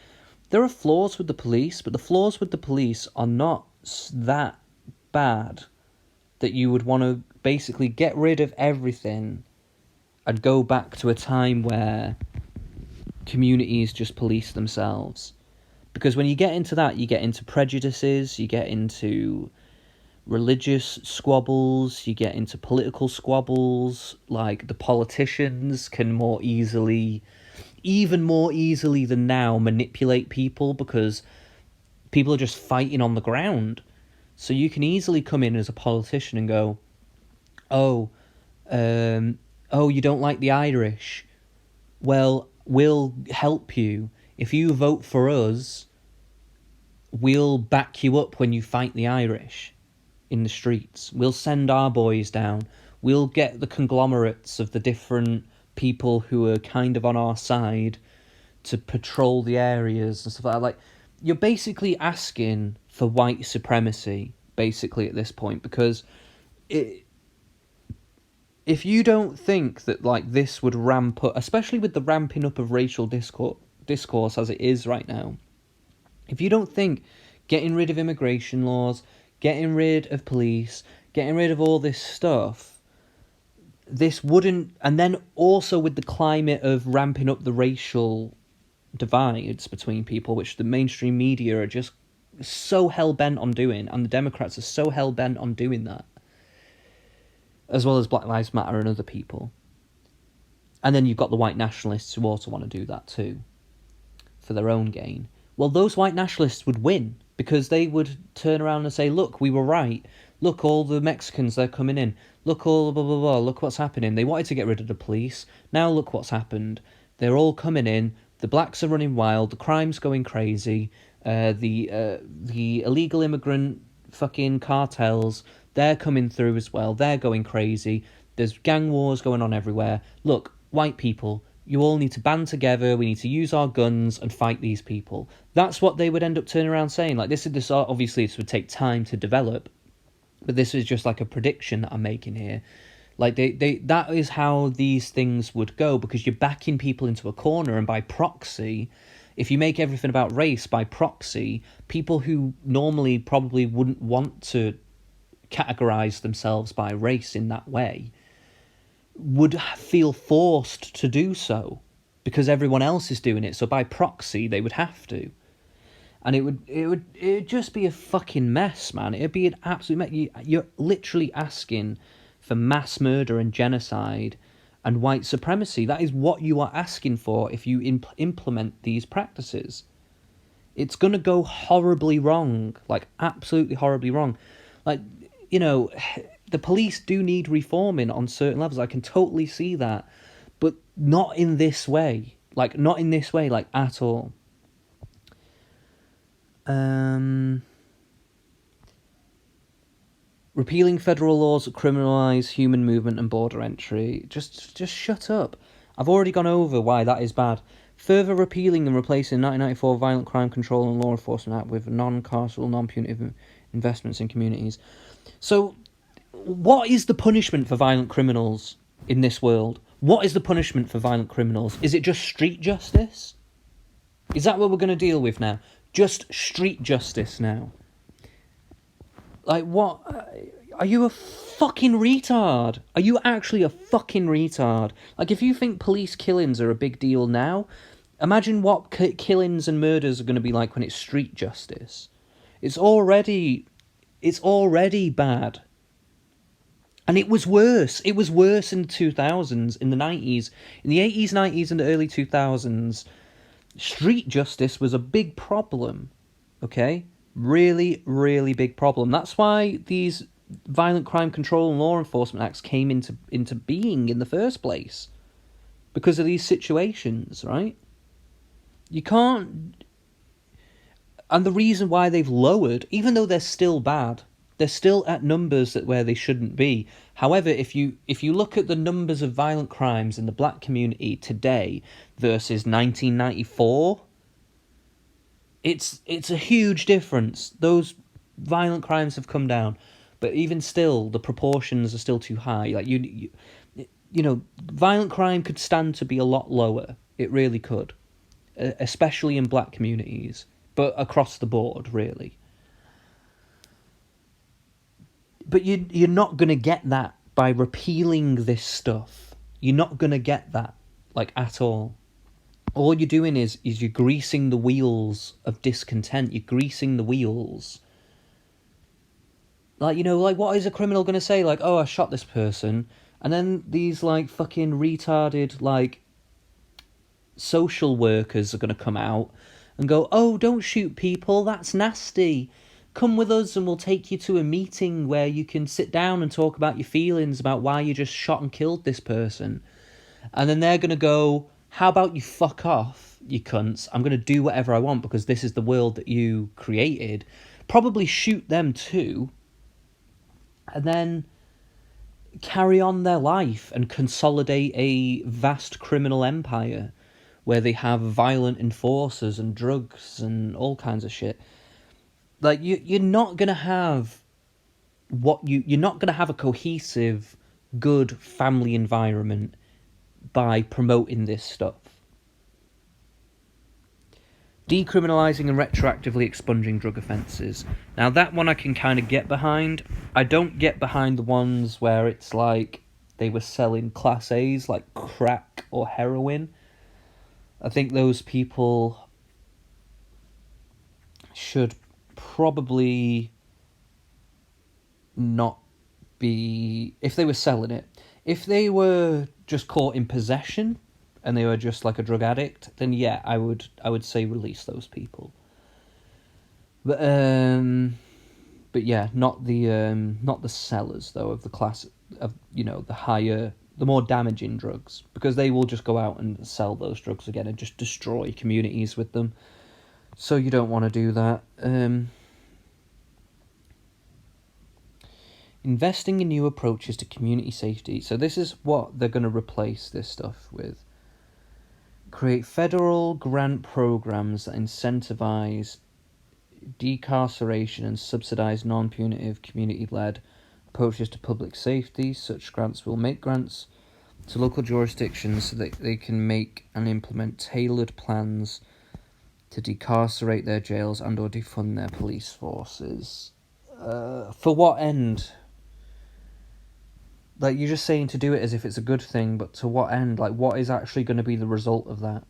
there are flaws with the police, but the flaws with the police are not that bad that you would want to basically get rid of everything and go back to a time where communities just police themselves. Because when you get into that, you get into prejudices, you get into religious squabbles, you get into political squabbles. Like, the politicians can even more easily than now, manipulate people because people are just fighting on the ground. So you can easily come in as a politician and go, oh, you don't like the Irish? Well, we'll help you. If you vote for us, we'll back you up when you fight the Irish in the streets. We'll send our boys down. We'll get the conglomerates of the different people who are kind of on our side to patrol the areas and stuff like that. Like, you're basically asking for white supremacy, basically, at this point, because if you don't think that, like, this would ramp up, especially with the ramping up of racial discourse as it is right now, if you don't think getting rid of immigration laws, getting rid of police, getting rid of all this stuff, this wouldn't... And then also with the climate of ramping up the racial divides between people, which the mainstream media are just so hell-bent on doing, and the Democrats are so hell-bent on doing that, as well as Black Lives Matter and other people. And then you've got the white nationalists who also want to do that too, for their own gain. Well, those white nationalists would win, because they would turn around and say, look, we were right. Look, all the Mexicans, they're coming in. Look, all blah, blah, blah. Look what's happening. They wanted to get rid of the police. Now look what's happened. They're all coming in. The blacks are running wild. The crime's going crazy. The illegal immigrant fucking cartels, they're coming through as well. They're going crazy. There's gang wars going on everywhere. Look, white people, you all need to band together. We need to use our guns and fight these people. That's what they would end up turning around saying. Like, this obviously this would take time to develop, but this is just like a prediction that I'm making here. Like, that is how these things would go, because you're backing people into a corner, and by proxy, If you make everything about race by proxy, people who normally probably wouldn't want to categorize themselves by race in that way would feel forced to do so because everyone else is doing it. So by proxy, they would have to. And it'd just be a fucking mess, man. It'd be an absolute mess. You're literally asking for mass murder and genocide and white supremacy. That is what you are asking for if you implement these practices. It's going to go horribly wrong, like absolutely horribly wrong. Like, you know, the police do need reforming on certain levels. I can totally see that, but not in this way. Like, not in this way, like, at all. Repealing federal laws that criminalise human movement and border entry. Just shut up. I've already gone over why that is bad. Further repealing and replacing the 1994 Violent Crime Control and Law Enforcement Act with non-carceral, non-punitive investments in communities. So, what is the punishment for violent criminals in this world? What is the punishment for violent criminals? Is it just street justice? Is that what we're going to deal with now? Just street justice now? Like, what? Are you a fucking retard? Are you actually a fucking retard? Like, if you think police killings are a big deal now, imagine what killings and murders are going to be like when it's street justice. It's already bad. And it was worse. It was worse in the 2000s, in the 90s. In the 80s, 90s, and the early 2000s, street justice was a big problem. Okay? Really, really big problem. That's why these violent crime control and law enforcement acts came into being in the first place. Because of these situations, right? You can't... And the reason why they've lowered, even though they're still bad, they're still at numbers where they shouldn't be. However, if you look at the numbers of violent crimes in the black community today versus 1994, it's a huge difference. Those violent crimes have come down, but even still, the proportions are still too high. Like you know, violent crime could stand to be a lot lower. It really could, especially in black communities, but across the board, really. But you're not going to get that by repealing this stuff. You're not going to get that, like, at all. All you're doing is you're greasing the wheels of discontent. You're greasing the wheels. Like, you know, like, what is a criminal going to say? Like, oh, I shot this person. And then these, like, fucking retarded, like, social workers are going to come out and go, oh, don't shoot people, that's nasty. Come with us and we'll take you to a meeting where you can sit down and talk about your feelings about why you just shot and killed this person. And then they're going to go, how about you fuck off, you cunts? I'm going to do whatever I want because this is the world that you created. Probably shoot them too. And then carry on their life and consolidate a vast criminal empire where they have violent enforcers and drugs and all kinds of shit. Like, you're not going to have you're not going to have a cohesive, good family environment by promoting this stuff. Decriminalising and retroactively expunging drug offences. Now, that one I can kind of get behind. I don't get behind the ones where it's like they were selling Class A's, like crack or heroin. I think those people should probably not be... If they were selling it. If they were just caught in possession and they were just like a drug addict, then yeah, I would say release those people. But yeah, not the sellers though of the class of, you know, the more damaging drugs, because they will just go out and sell those drugs again and just destroy communities with them. So you don't want to do that. Investing in new approaches to community safety. So this is what they're going to replace this stuff with. Create federal grant programs that incentivize decarceration and subsidize non-punitive, community-led approaches to public safety. Such grants will make grants to local jurisdictions so that they can make and implement tailored plans to decarcerate their jails and or defund their police forces. For what end? Like, you're just saying to do it as if it's a good thing, but to what end? Like, what is actually going to be the result of that?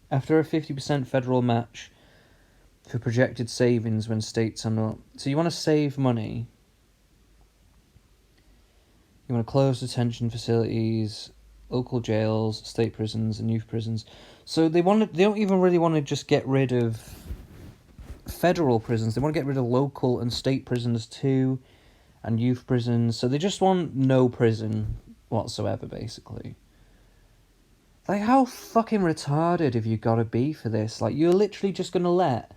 After a 50% federal match for projected savings when states are not... So you want to save money. You want to close detention facilities, local jails, state prisons, and youth prisons. So they don't even really want to just get rid of federal prisons. They want to get rid of local and state prisons too, and youth prisons. So they just want no prison whatsoever, basically. Like, how fucking retarded have you got to be for this? Like, you're literally just going to let...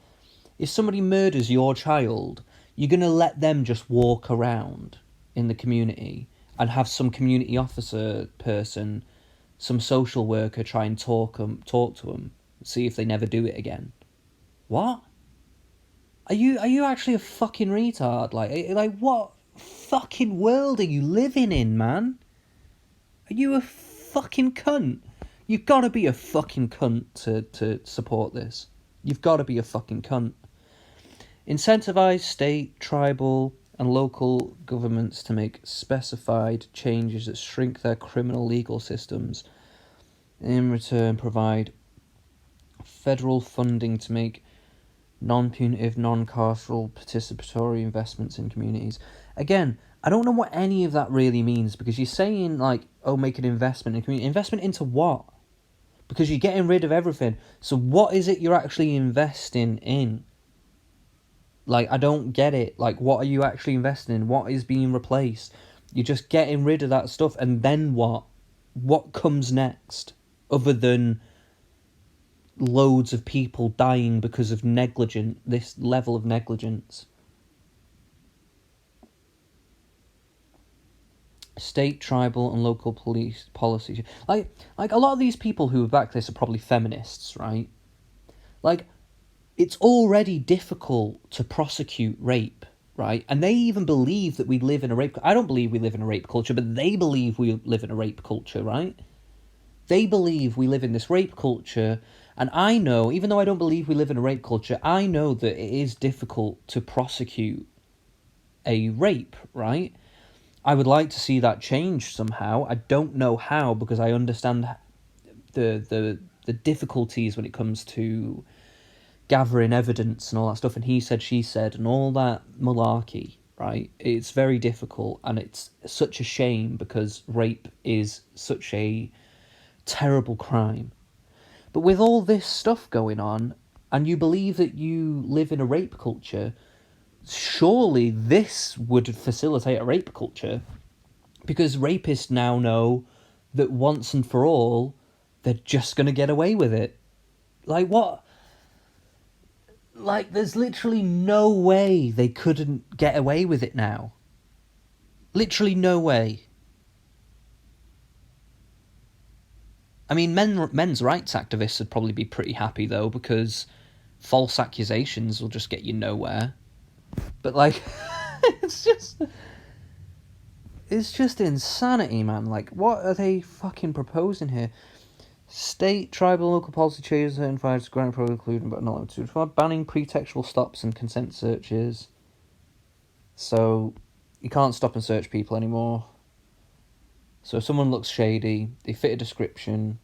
If somebody murders your child, you're going to let them just walk around in the community and have some community officer person, some social worker try and talk to them, see if they never do it again. What? Are you actually a fucking retard? Like what fucking world are you living in, man? Are you a fucking cunt? You've got to be a fucking cunt to support this. You've got to be a fucking cunt. Incentivise state, tribal, and local governments to make specified changes that shrink their criminal legal systems. In return, provide federal funding to make non-punitive, non-carceral, participatory investments in communities. Again, I don't know what any of that really means, because you're saying, like, oh, make an investment in community. Investment into what? Because you're getting rid of everything. So what is it you're actually investing in? Like, I don't get it. Like, what are you actually investing in? What is being replaced? You're just getting rid of that stuff, and then what? What comes next? Other than loads of people dying because of this level of negligence. State, tribal, and local police policies. Like a lot of these people who back this are probably feminists, right? Like, it's already difficult to prosecute rape, right? And they even believe that we live in a rape... I don't believe we live in a rape culture, but they believe we live in a rape culture, right? They believe we live in this rape culture, and I know, even though I don't believe we live in a rape culture, I know that it is difficult to prosecute a rape, right? I would like to see that change somehow. I don't know how, because I understand the difficulties when it comes to gathering evidence and all that stuff, and he said, she said, and all that malarkey, right? It's very difficult, and it's such a shame, because rape is such a terrible crime. But with all this stuff going on, and you believe that you live in a rape culture, surely this would facilitate a rape culture, because rapists now know that once and for all, they're just going to get away with it. Like, what? Like, there's literally no way they couldn't get away with it now. Literally no way. I mean, men's rights activists would probably be pretty happy, though, because false accusations will just get you nowhere. But, like, it's just insanity, man. Like, what are they fucking proposing here? State, tribal, local policy changes and fires grant program including but not limited to banning pretextual stops and consent searches. So you can't stop and search people anymore. So if someone looks shady, they fit a description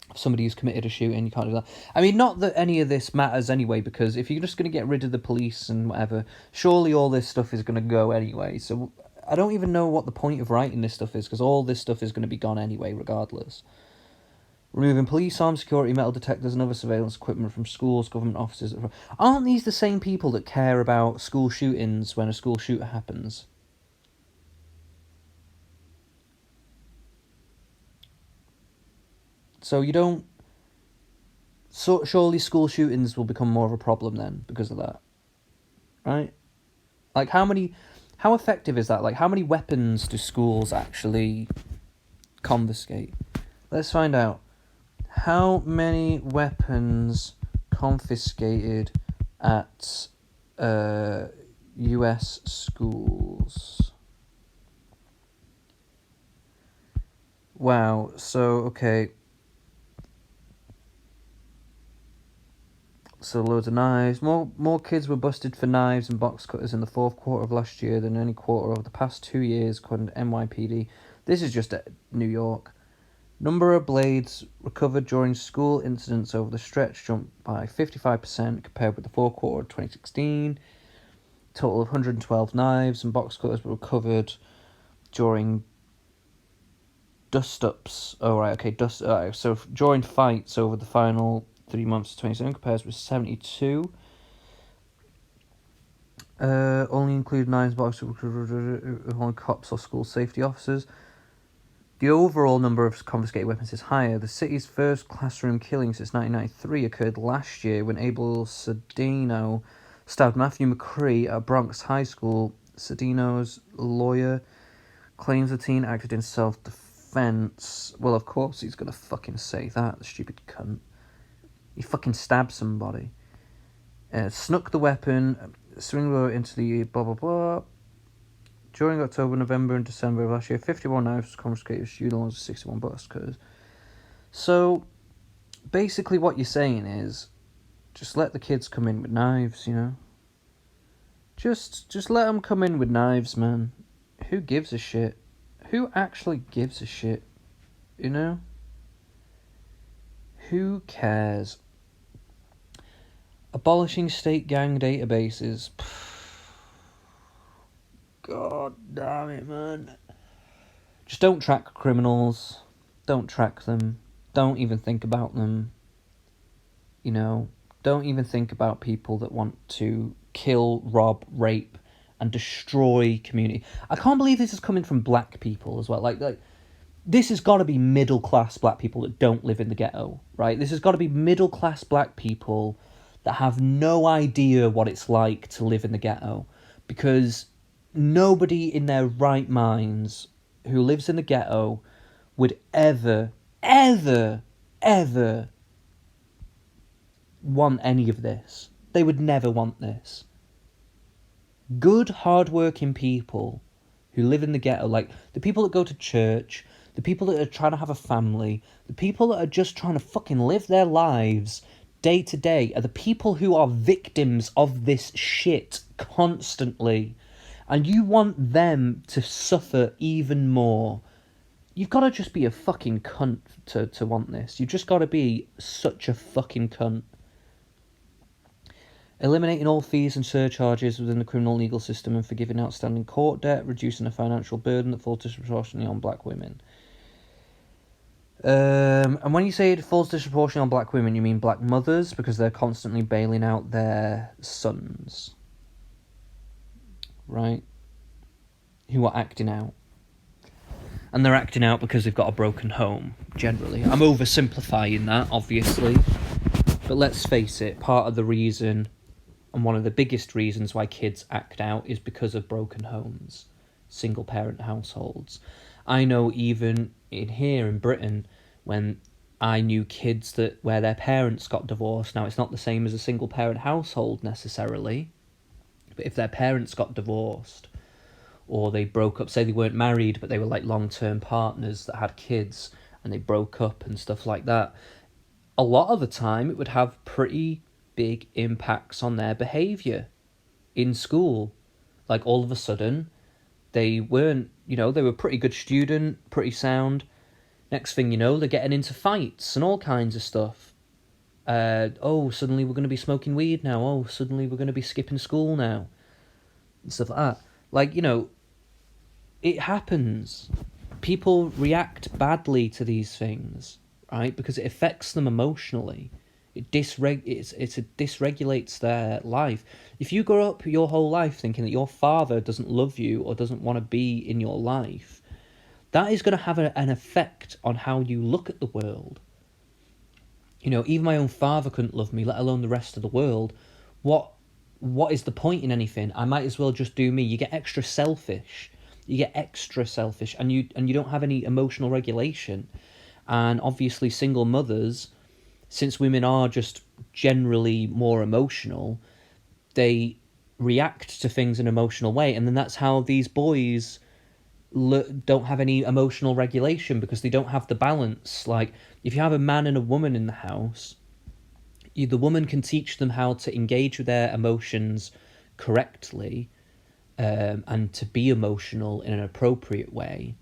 of somebody who's committed a shooting, you can't do that. I mean, not that any of this matters anyway, because if you're just going to get rid of the police and whatever, surely all this stuff is going to go anyway. So I don't even know what the point of writing this stuff is, because all this stuff is going to be gone anyway, regardless. Removing police, armed security, metal detectors and other surveillance equipment from schools, government offices. Aren't these the same people that care about school shootings when a school shooter happens? So you don't... So surely school shootings will become more of a problem then because of that. Right? Like, how effective is that? Like, how many weapons do schools actually confiscate? Let's find out. How many weapons confiscated at US schools? Wow, so, okay. So loads of knives. More kids were busted for knives and box cutters in the fourth quarter of last year than any quarter over the past 2 years, according to NYPD. This is just New York. Number of blades recovered during school incidents over the stretch jumped by 55% compared with the fourth quarter of 2016. Total of 112 knives and box cutters were recovered during dust-ups. So during fights over the final 3 months of 2017 compares with 72. Only include knives, boxes, only cops or school safety officers. The overall number of confiscated weapons is higher. The city's first classroom killing since 1993 occurred last year when Abel Cedeno stabbed Matthew McCree at Bronx High School. Cedeno's lawyer claims the teen acted in self-defense. Well, of course he's gonna fucking say that, the stupid cunt. He fucking stabbed somebody. Snuck the weapon, swing into the blah blah blah. During October, November, and December of last year, 51 knives were confiscated with student loans of 61 box cutters. So, basically, what you're saying is, just let the kids come in with knives, you know. Just let them come in with knives, man. Who gives a shit? Who actually gives a shit? You know? Who cares? Abolishing state gang databases. God damn it, man. Just don't track criminals. Don't track them. Don't even think about them. You know, don't even think about people that want to kill, rob, rape, and destroy community. I can't believe this is coming from black people as well. Like this has got to be middle-class black people that don't live in the ghetto, right? This has got to be middle-class black people that have no idea what it's like to live in the ghetto, because nobody in their right minds who lives in the ghetto would ever want any of this. They would never want this. Good, hard-working people who live in the ghetto, like the people that go to church, the people that are trying to have a family, the people that are just trying to fucking live their lives day to day, are the people who are victims of this shit constantly. And you want them to suffer even more. You've got to just be a fucking cunt to want this. You've just got to be such a fucking cunt. Eliminating all fees and surcharges within the criminal legal system and forgiving outstanding court debt, reducing the financial burden that falls disproportionately on black women. And when you say it falls disproportionately on black women, you mean black mothers, because they're constantly bailing out their sons. Right? Who are acting out. And they're acting out because they've got a broken home, generally. I'm oversimplifying that, obviously. But let's face it, part of the reason, and one of the biggest reasons why kids act out, is because of broken homes. Single-parent households. I know even here in Britain, when I knew kids where their parents got divorced. Now, it's not the same as a single-parent household, necessarily. But if their parents got divorced, or they broke up, say they weren't married, but they were like long-term partners that had kids, and they broke up and stuff like that, a lot of the time it would have pretty big impacts on their behaviour in school. Like, all of a sudden, they weren't, they were a pretty good student, pretty sound. Next thing you know, they're getting into fights and all kinds of stuff. Suddenly we're going to be smoking weed now. Oh, suddenly we're going to be skipping school now. And stuff like that. Like, it happens. People react badly to these things, right? Because it affects them emotionally. It dysregulates their life. If you grow up your whole life thinking that your father doesn't love you or doesn't want to be in your life, that is going to have an effect on how you look at the world. Even my own father couldn't love me, let alone the rest of the world. What is the point in anything? I might as well just do me. You get extra selfish. And you don't have any emotional regulation. And obviously single mothers, since women are just generally more emotional, they react to things in an emotional way. And then that's how these boys don't have any emotional regulation, because they don't have the balance. Like, if you have a man and a woman in the house, the woman can teach them how to engage with their emotions correctly, and to be emotional in an appropriate way,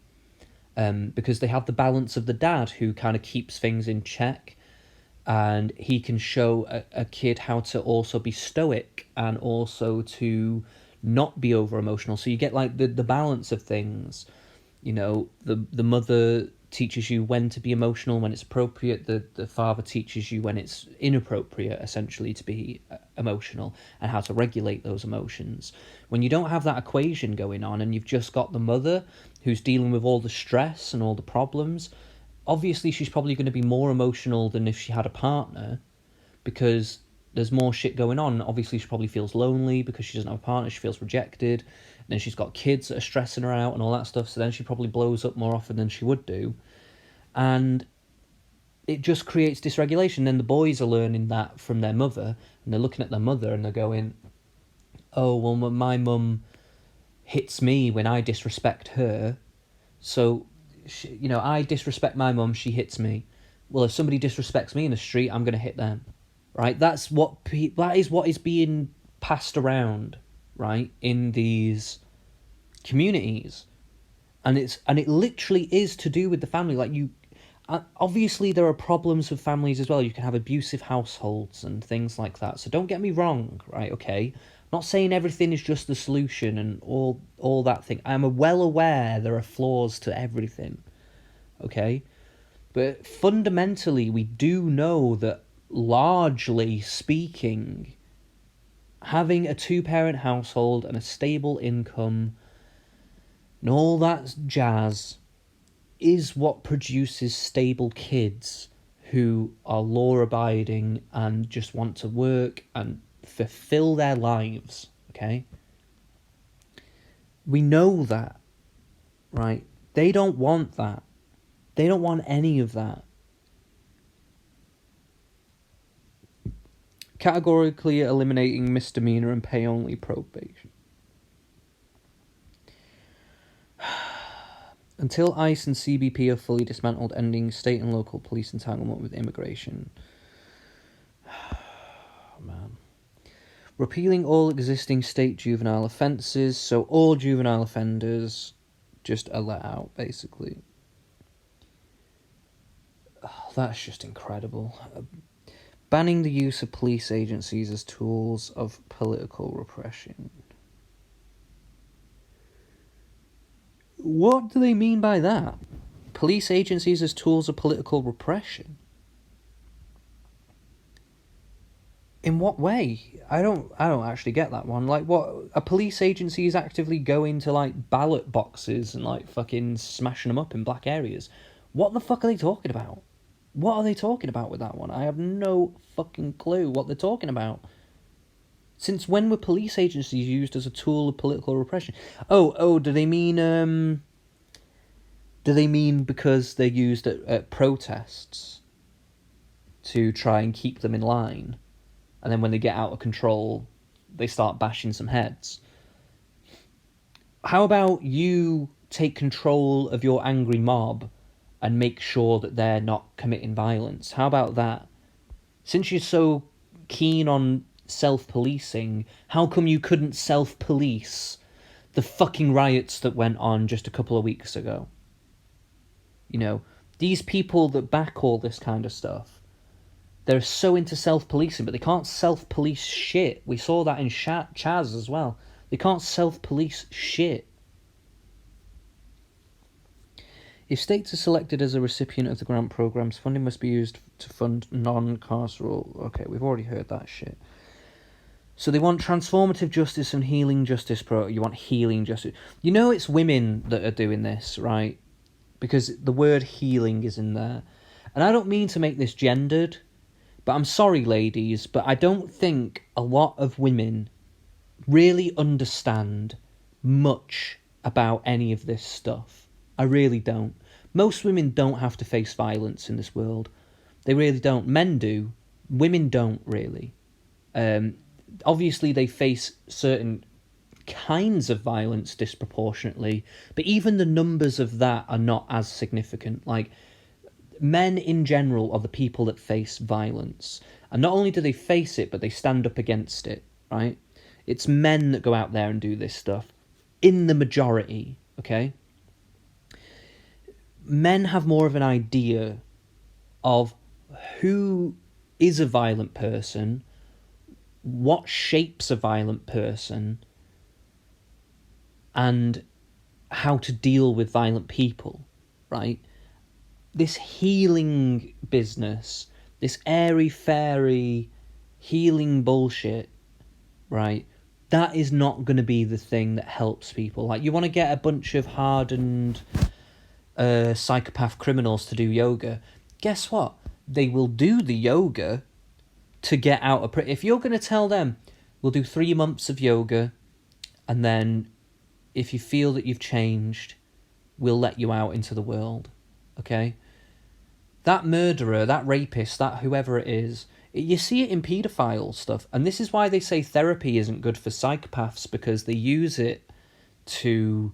because they have the balance of the dad who kind of keeps things in check, and he can show a kid how to also be stoic and also to not be over emotional. So you get like the balance of things. You know, the mother teaches you when to be emotional, when it's appropriate. The father teaches you when it's inappropriate, essentially, to be emotional, and how to regulate those emotions. When you don't have that equation going on and you've just got the mother who's dealing with all the stress and all the problems, obviously she's probably going to be more emotional than if she had a partner, because there's more shit going on. Obviously she probably feels lonely because she doesn't have a partner, she feels rejected, and then she's got kids that are stressing her out and all that stuff, so then she probably blows up more often than she would do. And it just creates dysregulation. Then the boys are learning that from their mother, and they're looking at their mother and they're going, oh, well, my mum hits me when I disrespect her, so I disrespect my mum, she hits me. Well, if somebody disrespects me in the street, I'm going to hit them, right? That is what is being passed around, right, in these communities, and it literally is to do with the family. Like, obviously there are problems with families as well. You can have abusive households and things like that. So don't get me wrong, right? Okay, I'm not saying everything is just the solution and all that thing. I'm well aware there are flaws to everything, okay? But fundamentally, we do know that, largely speaking, having a two-parent household and a stable income and all that jazz is what produces stable kids who are law-abiding and just want to work and fulfill their lives, okay? We know that, right? They don't want that. They don't want any of that. Categorically eliminating misdemeanor and pay-only probation. Until ICE and CBP are fully dismantled, ending state and local police entanglement with immigration. Man. Repealing all existing state juvenile offences, so all juvenile offenders just are let out, basically. Oh, that's just incredible. Banning the use of police agencies as tools of political repression. What do they mean by that? Police agencies as tools of political repression? In what way? I don't actually get that one. Like, what? A police agency is actively going to, like, ballot boxes and, like, fucking smashing them up in black areas. What the fuck are they talking about? What are they talking about with that one? I have no fucking clue what they're talking about. Since when were police agencies used as a tool of political repression? Oh, do they mean because they're used at protests to try and keep them in line, and then when they get out of control, they start bashing some heads? How about you take control of your angry mob and make sure that they're not committing violence? How about that? Since you're so keen on self-policing, how come you couldn't self-police the fucking riots that went on just a couple of weeks ago? You know, these people that back all this kind of stuff, they're so into self-policing, but they can't self-police shit. We saw that in Chaz as well. They can't self-police shit. If states are selected as a recipient of the grant programs, funding must be used to fund non-carceral... Okay, we've already heard that shit. So they want transformative justice and healing justice you want healing justice. You know it's women that are doing this, right? Because the word healing is in there. And I don't mean to make this gendered, but I'm sorry, ladies, but I don't think a lot of women really understand much about any of this stuff. I really don't. Most women don't have to face violence in this world. They really don't. Men do. Women don't, really. Obviously, they face certain kinds of violence disproportionately, but even the numbers of that are not as significant. Like, Men in general are the people that face violence. And not only do they face it, but they stand up against it, right? It's men that go out there and do this stuff. In the majority, okay? Men have more of an idea of who is a violent person, what shapes a violent person, and how to deal with violent people, right? This healing business, this airy-fairy healing bullshit, right? That is not going to be the thing that helps people. Like, you want to get a bunch of hardened psychopath criminals to do yoga. Guess what? They will do the yoga to get out of prison. If you're going to tell them, we'll do 3 months of yoga, and then if you feel that you've changed, we'll let you out into the world, okay? That murderer, that rapist, that whoever it is, you see it in paedophile stuff. And this is why they say therapy isn't good for psychopaths, because they use it to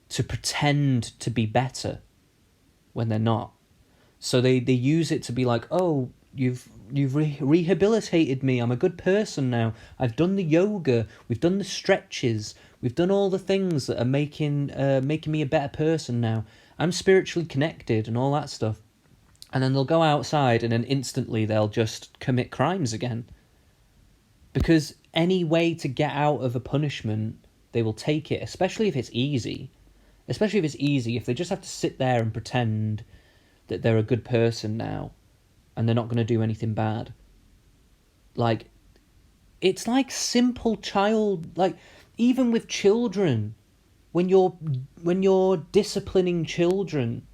pretend to be better when they're not. So they use it to be like, oh, you've rehabilitated me, I'm a good person now, I've done the yoga, we've done the stretches, we've done all the things that are making me a better person now, I'm spiritually connected and all that stuff. And then they'll go outside and then instantly they'll just commit crimes again. Because any way to get out of a punishment, they will take it, especially if it's easy. Especially if it's easy, if they just have to sit there and pretend that they're a good person now and they're not going to do anything bad. Like, it's like simple child, like, even with children, when you're disciplining children,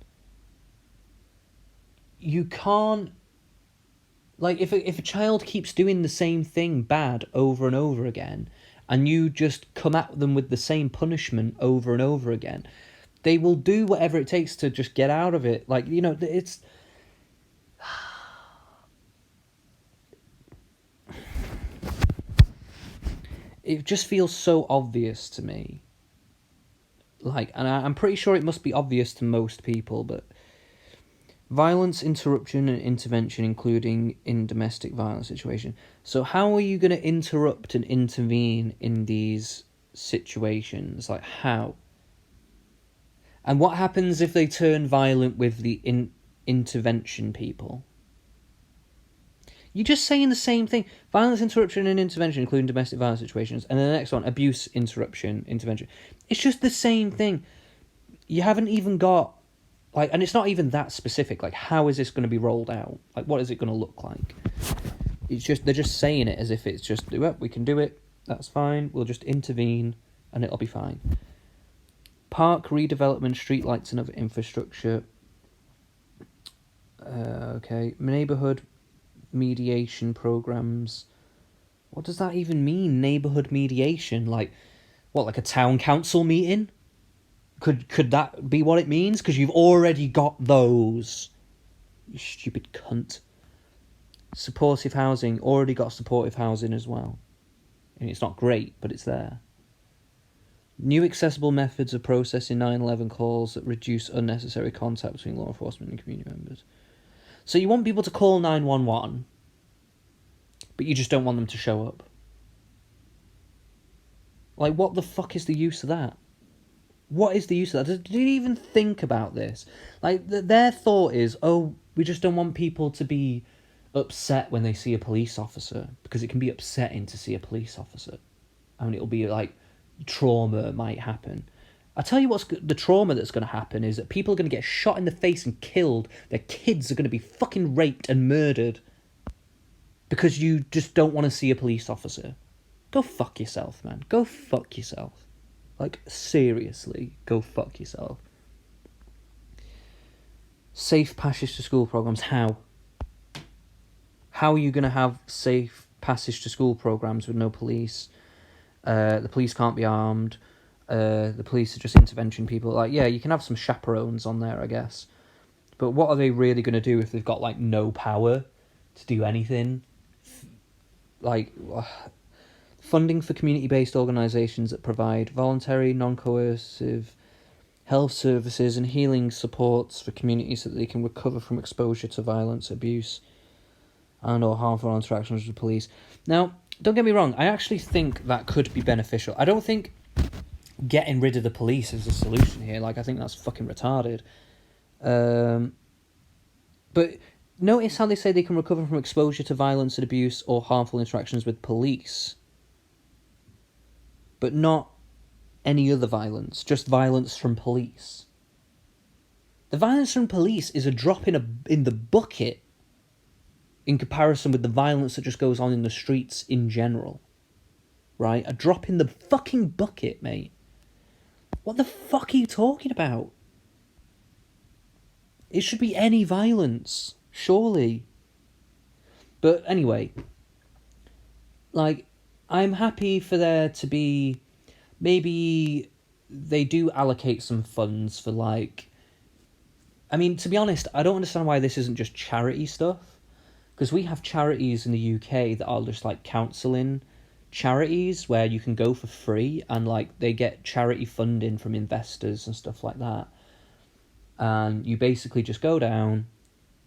you can't, like, if a child keeps doing the same thing bad over and over again, and you just come at them with the same punishment over and over again, they will do whatever it takes to just get out of it. Like, you know, it's... It just feels so obvious to me. Like, and I'm pretty sure it must be obvious to most people, but violence interruption and intervention, including in domestic violence situation. So how are you going to interrupt and intervene in these situations? Like, how? And what happens if they turn violent with the intervention people? You're just saying the same thing. Violence interruption and intervention, including domestic violence situations. And then the next one, abuse interruption, intervention. It's just the same thing. You haven't even got... like, and it's not even that specific. Like, how is this going to be rolled out? Like, what is it going to look like? It's just... they're just saying it as if it's just... well, we can do it. That's fine. We'll just intervene and it'll be fine. Park redevelopment, streetlights and other infrastructure. Okay. Neighbourhood mediation programs. What does that even mean? Neighbourhood mediation, like what, like a town council meeting? Could that be what it means? Because you've already got those. You stupid cunt. Supportive housing, already got supportive housing as well. I mean, it's not great, but it's there. New accessible methods of processing 911 calls that reduce unnecessary contact between law enforcement and community members. So you want people to call 911, but you just don't want them to show up. Like, what the fuck is the use of that? What is the use of that? Did you even think about this? Like, their thought is, oh, we just don't want people to be upset when they see a police officer, because it can be upsetting to see a police officer. I mean, it'll be like, trauma might happen. I tell you what's the trauma that's going to happen is that people are going to get shot in the face and killed. Their kids are going to be fucking raped and murdered because you just don't want to see a police officer. Go fuck yourself, man. Go fuck yourself. Like, seriously, go fuck yourself. Safe passage to school programs. How? How are you going to have safe passage to school programs with no police? The police can't be armed. The police are just intervention people. Like, yeah, you can have some chaperones on there, I guess. But what are they really going to do if they've got, like, no power to do anything? Like, funding for community-based organisations that provide voluntary, non-coercive health services and healing supports for communities so that they can recover from exposure to violence, abuse, and or harmful interactions with the police. Now, don't get me wrong, I actually think that could be beneficial. I don't think getting rid of the police is the solution here. Like, I think that's fucking retarded. But notice how they say they can recover from exposure to violence and abuse or harmful interactions with police, but not any other violence, just violence from police. The violence from police is a drop in the bucket in comparison with the violence that just goes on in the streets in general. Right? A drop in the fucking bucket, mate. What the fuck are you talking about? It should be any violence, surely. But anyway, like, I'm happy for there to be... Maybe they do allocate some funds for, like... I mean, to be honest, I don't understand why this isn't just charity stuff. Because we have charities in the UK that are just, like, counselling charities where you can go for free and, like, they get charity funding from investors and stuff like that. And you basically just go down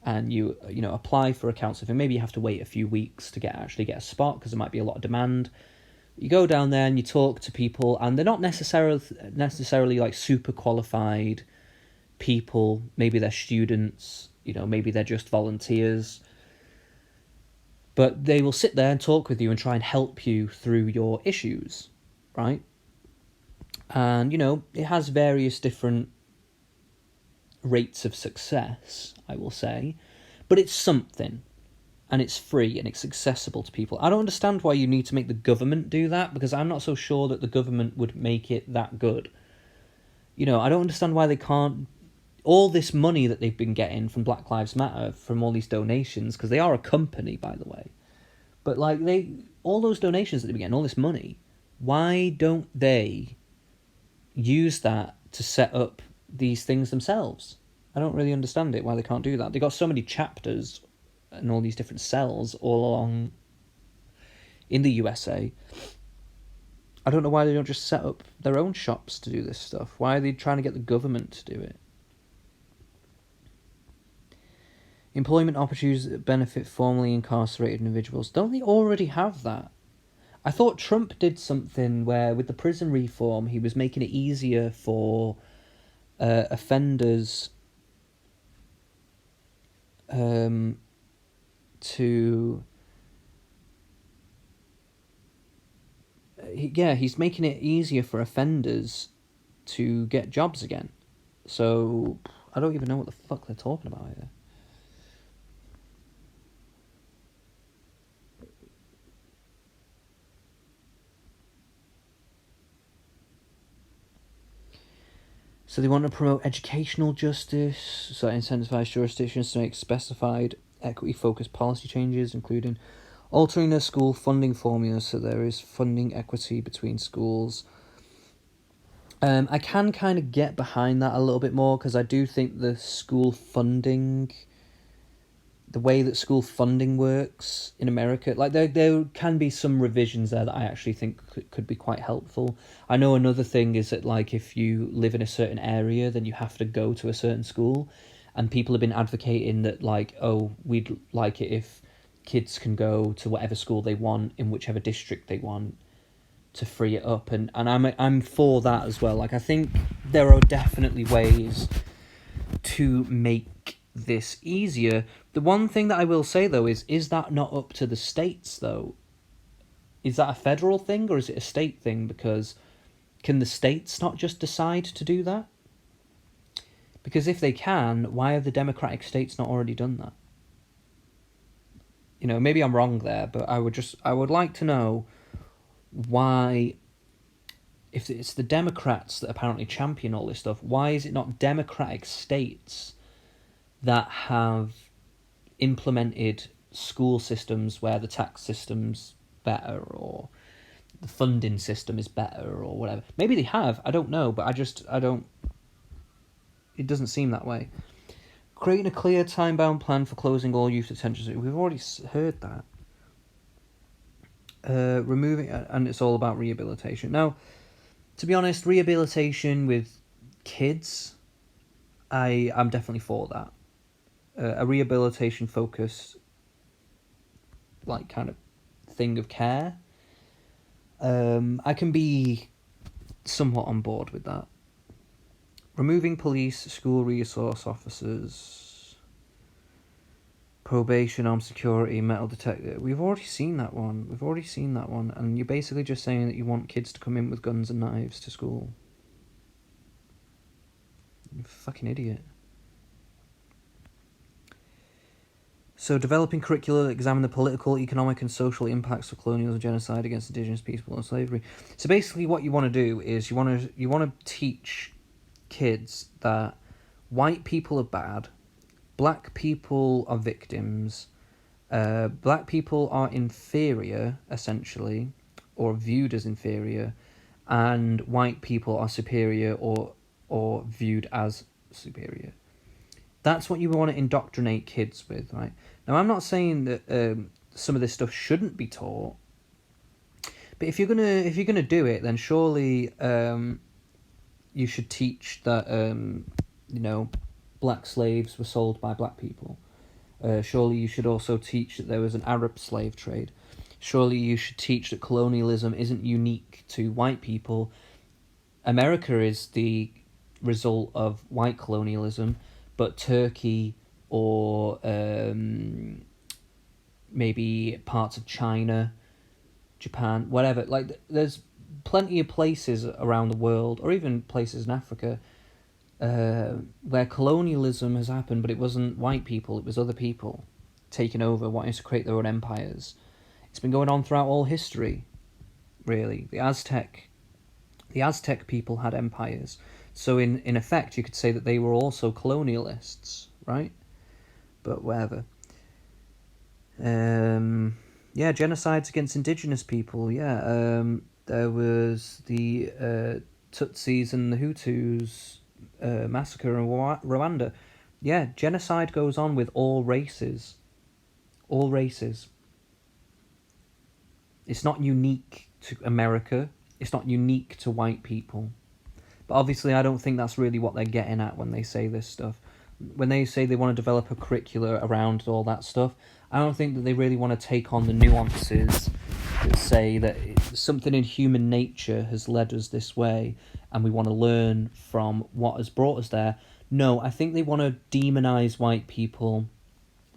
and you apply for a counsellor. Maybe you have to wait a few weeks to actually get a spot because there might be a lot of demand. You go down there and you talk to people, and they're not necessarily like super qualified people. Maybe they're students, maybe they're just volunteers. But they will sit there and talk with you and try and help you through your issues, right? And, it has various different rates of success, I will say, but it's something, and it's free and it's accessible to people. I don't understand why you need to make the government do that, because I'm not so sure that the government would make it that good. I don't understand why they can't... All this money that they've been getting from Black Lives Matter, from all these donations, because they are a company, by the way, but like all those donations that they've been getting, all this money, why don't they use that to set up these things themselves? I don't really understand it, why they can't do that. They got so many chapters and all these different cells all along in the USA. I don't know why they don't just set up their own shops to do this stuff. Why are they trying to get the government to do it? Employment opportunities that benefit formerly incarcerated individuals. Don't they already have that? I thought Trump did something where, with the prison reform, he was making it easier for offenders he's making it easier for offenders to get jobs again. So, I don't even know what the fuck they're talking about here. So they want to promote educational justice, so incentivize jurisdictions to make specified equity-focused policy changes, including altering their school funding formula so there is funding equity between schools. I can kind of get behind that a little bit more, because I do think the way that school funding works in America, like there can be some revisions there that I actually think could be quite helpful. I know another thing is that, like, if you live in a certain area, then you have to go to a certain school, and people have been advocating that, like, oh, we'd like it if kids can go to whatever school they want in whichever district they want, to free it up, and I'm for that as well. Like, I think there are definitely ways to make this easier. The one thing that I will say, though, is that not up to the states, though? Is that a federal thing, or is it a state thing? Because can the states not just decide to do that? Because if they can, why have the democratic states not already done that? Maybe I'm wrong there, but I would like to know why, if it's the Democrats that apparently champion all this stuff, why is it not democratic states that have implemented school systems where the tax system's better, or the funding system is better, or whatever? Maybe they have, I don't know, but it doesn't seem that way. Creating a clear time-bound plan for closing all youth detention centres. We've already heard that. Removing, and it's all about rehabilitation. Now, to be honest, rehabilitation with kids, I'm definitely for that. A rehabilitation focus, like, kind of thing of care. I can be somewhat on board with that. Removing police, school resource officers, probation, armed security, metal detector. We've already seen that one. And you're basically just saying that you want kids to come in with guns and knives to school. You fucking idiot. So, developing curricula that examine the political, economic, and social impacts of colonial genocide against indigenous people and slavery. So basically, what you want to do is you want to teach kids that white people are bad, black people are victims, black people are inferior, essentially, or viewed as inferior, and white people are superior or viewed as superior. That's what you want to indoctrinate kids with, right? Now, I'm not saying that some of this stuff shouldn't be taught, but if you're gonna do it, then surely you should teach that black slaves were sold by black people. Surely you should also teach that there was an Arab slave trade. Surely you should teach that colonialism isn't unique to white people. America is the result of white colonialism, but Turkey or maybe parts of China, Japan, whatever. Like, there's plenty of places around the world, or even places in Africa, where colonialism has happened, but it wasn't white people, it was other people taking over, wanting to create their own empires. It's been going on throughout all history, really. The Aztec people had empires. So in effect, you could say that they were also colonialists, right? But whatever. Genocides against indigenous people, there was the Tutsis and the Hutus massacre in Rwanda. Yeah, genocide goes on with all races. All races. It's not unique to America. It's not unique to white people. But obviously, I don't think that's really what they're getting at when they say this stuff. When they say they want to develop a curricula around all that stuff, I don't think that they really want to take on the nuances that say that something in human nature has led us this way and we want to learn from what has brought us there. No, I think they want to demonize white people,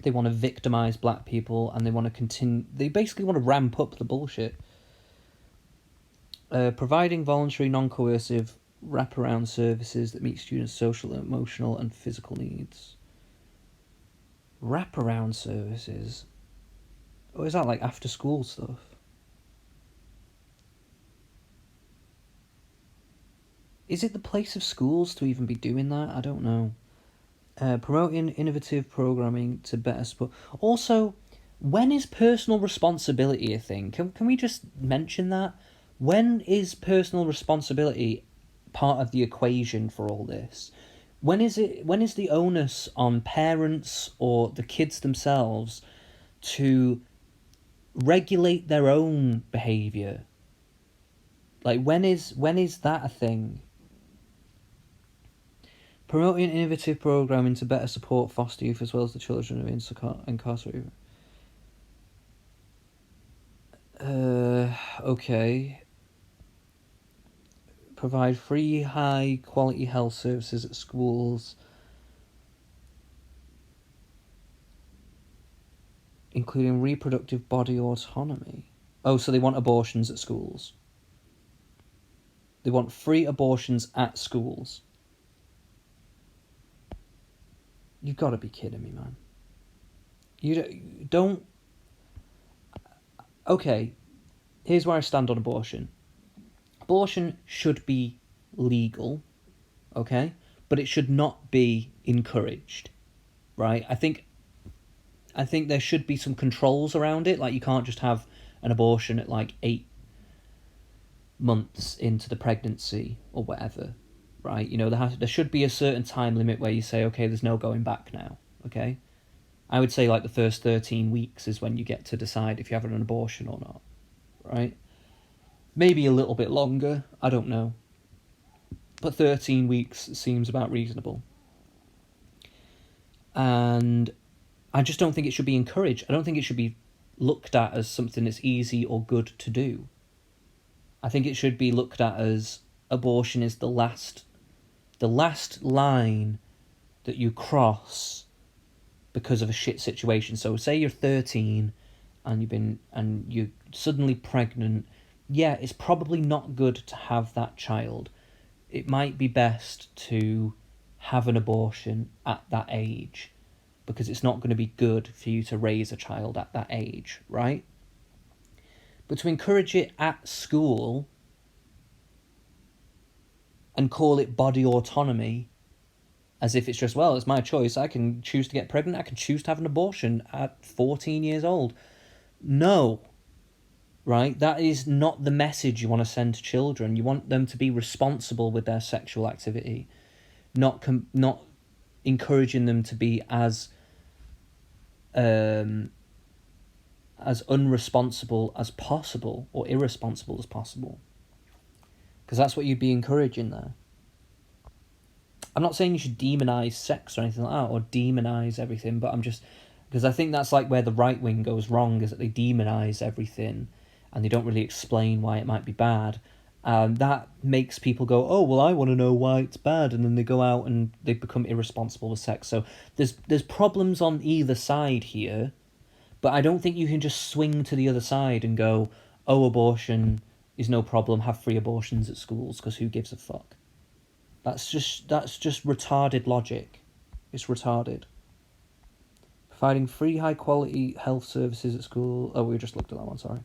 they want to victimize black people, and they want to continue. They basically want to ramp up the bullshit. Providing voluntary, non-coercive wraparound services that meet students' social, emotional, and physical needs. Wraparound services? Or is that like after school stuff? Is it the place of schools to even be doing that? I don't know. Promoting innovative programming to better support. Also, when is personal responsibility a thing? Can we just mention that? When is personal responsibility part of the equation for all this? When is the onus on parents or the kids themselves to regulate their own behaviour? Like, when is that a thing? Promoting innovative programming to better support foster youth as well as the children of incarcerated. Okay. Provide free, high-quality health services at schools, including reproductive body autonomy. Oh, so they want abortions at schools. They want free abortions at schools. You've got to be kidding me, man. You don't... Okay, here's where I stand on abortion. Abortion should be legal, okay? But it should not be encouraged, right? I think there should be some controls around it. Like, you can't just have an abortion at like 8 months into the pregnancy or whatever, right? You know, there should be a certain time limit where you say, okay, there's no going back now, okay? I would say like the first 13 weeks is when you get to decide if you're having an abortion or not, right? Maybe a little bit longer, I don't know. but 13 weeks seems about reasonable. And I just don't think it should be encouraged. I don't think it should be looked at as something that's easy or good to do. I think it should be looked at as abortion is the last line that you cross because of a shit situation. So say you're 13 and you're suddenly pregnant. Yeah, it's probably not good to have that child. It might be best to have an abortion at that age, because it's not going to be good for you to raise a child at that age, right? But to encourage it at school and call it body autonomy, as if it's just, well, it's my choice, I can choose to get pregnant, I can choose to have an abortion at 14 years old. No, right? That is not the message you want to send to children. You want them to be responsible with their sexual activity, not encouraging them to be as unresponsible as possible, or irresponsible as possible, because that's what you'd be encouraging there. I'm not saying you should demonize sex or anything like that, or demonize everything, but I'm just, because I think that's like where the right wing goes wrong, is that they demonize everything and they don't really explain why it might be bad. That makes people go, oh, well, I want to know why it's bad, and then they go out and they become irresponsible with sex. So there's problems on either side here, but I don't think you can just swing to the other side and go, oh, abortion is no problem, have free abortions at schools, because who gives a fuck? That's just retarded logic. It's retarded. Providing free high-quality health services at school... Oh, we just looked at that one, sorry.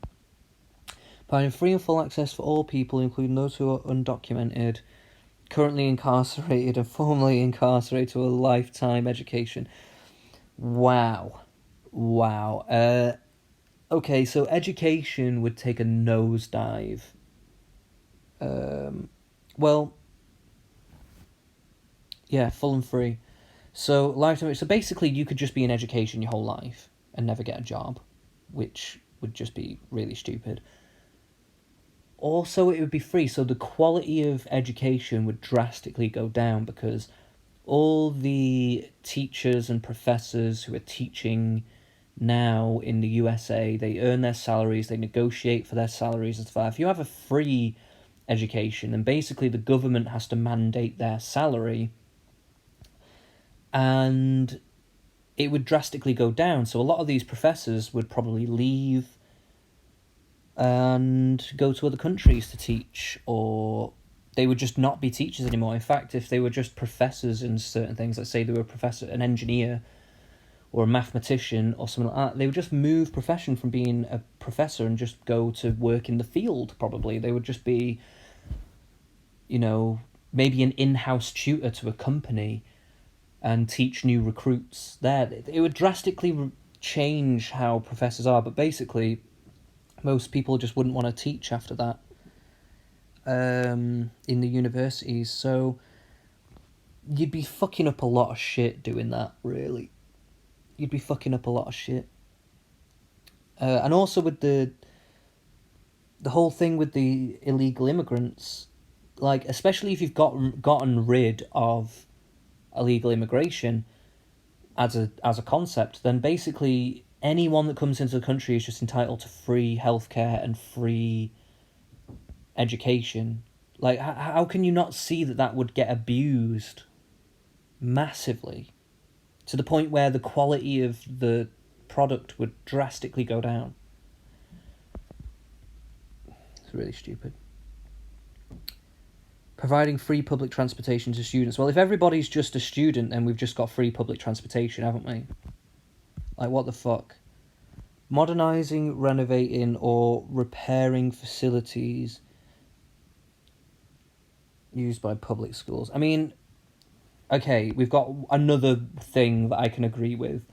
Providing free and full access for all people, including those who are undocumented, currently incarcerated and formerly incarcerated, to a lifetime education. Wow. Okay, so education would take a nosedive. Yeah, full and free. So lifetime. So basically, you could just be in education your whole life and never get a job, which would just be really stupid. Also, it would be free, so the quality of education would drastically go down, because all the teachers and professors who are teaching now in the USA, they earn their salaries, they negotiate for their salaries and stuff. If you have a free education, then basically the government has to mandate their salary, and it would drastically go down. So a lot of these professors would probably leave and go to other countries to teach, or they would just not be teachers anymore. In fact, if they were just professors in certain things, let's say they were a professor, an engineer, or a mathematician, or something like that, they would just move profession from being a professor and just go to work in the field, probably. They would just be, maybe an in-house tutor to a company and teach new recruits there. It would drastically change how professors are, but basically most people just wouldn't want to teach after that in the universities. So you'd be fucking up a lot of shit doing that, really. You'd be fucking up a lot of shit. And also with the whole thing with the illegal immigrants, like, especially if you've gotten rid of illegal immigration as a concept, then basically anyone that comes into the country is just entitled to free healthcare and free education. Like, how can you not see that would get abused massively, to the point where the quality of the product would drastically go down? It's really stupid. Providing free public transportation to students. Well, if everybody's just a student, then we've just got free public transportation, haven't we? Like, what the fuck? Modernising, renovating, or repairing facilities used by public schools. I mean, okay, we've got another thing that I can agree with.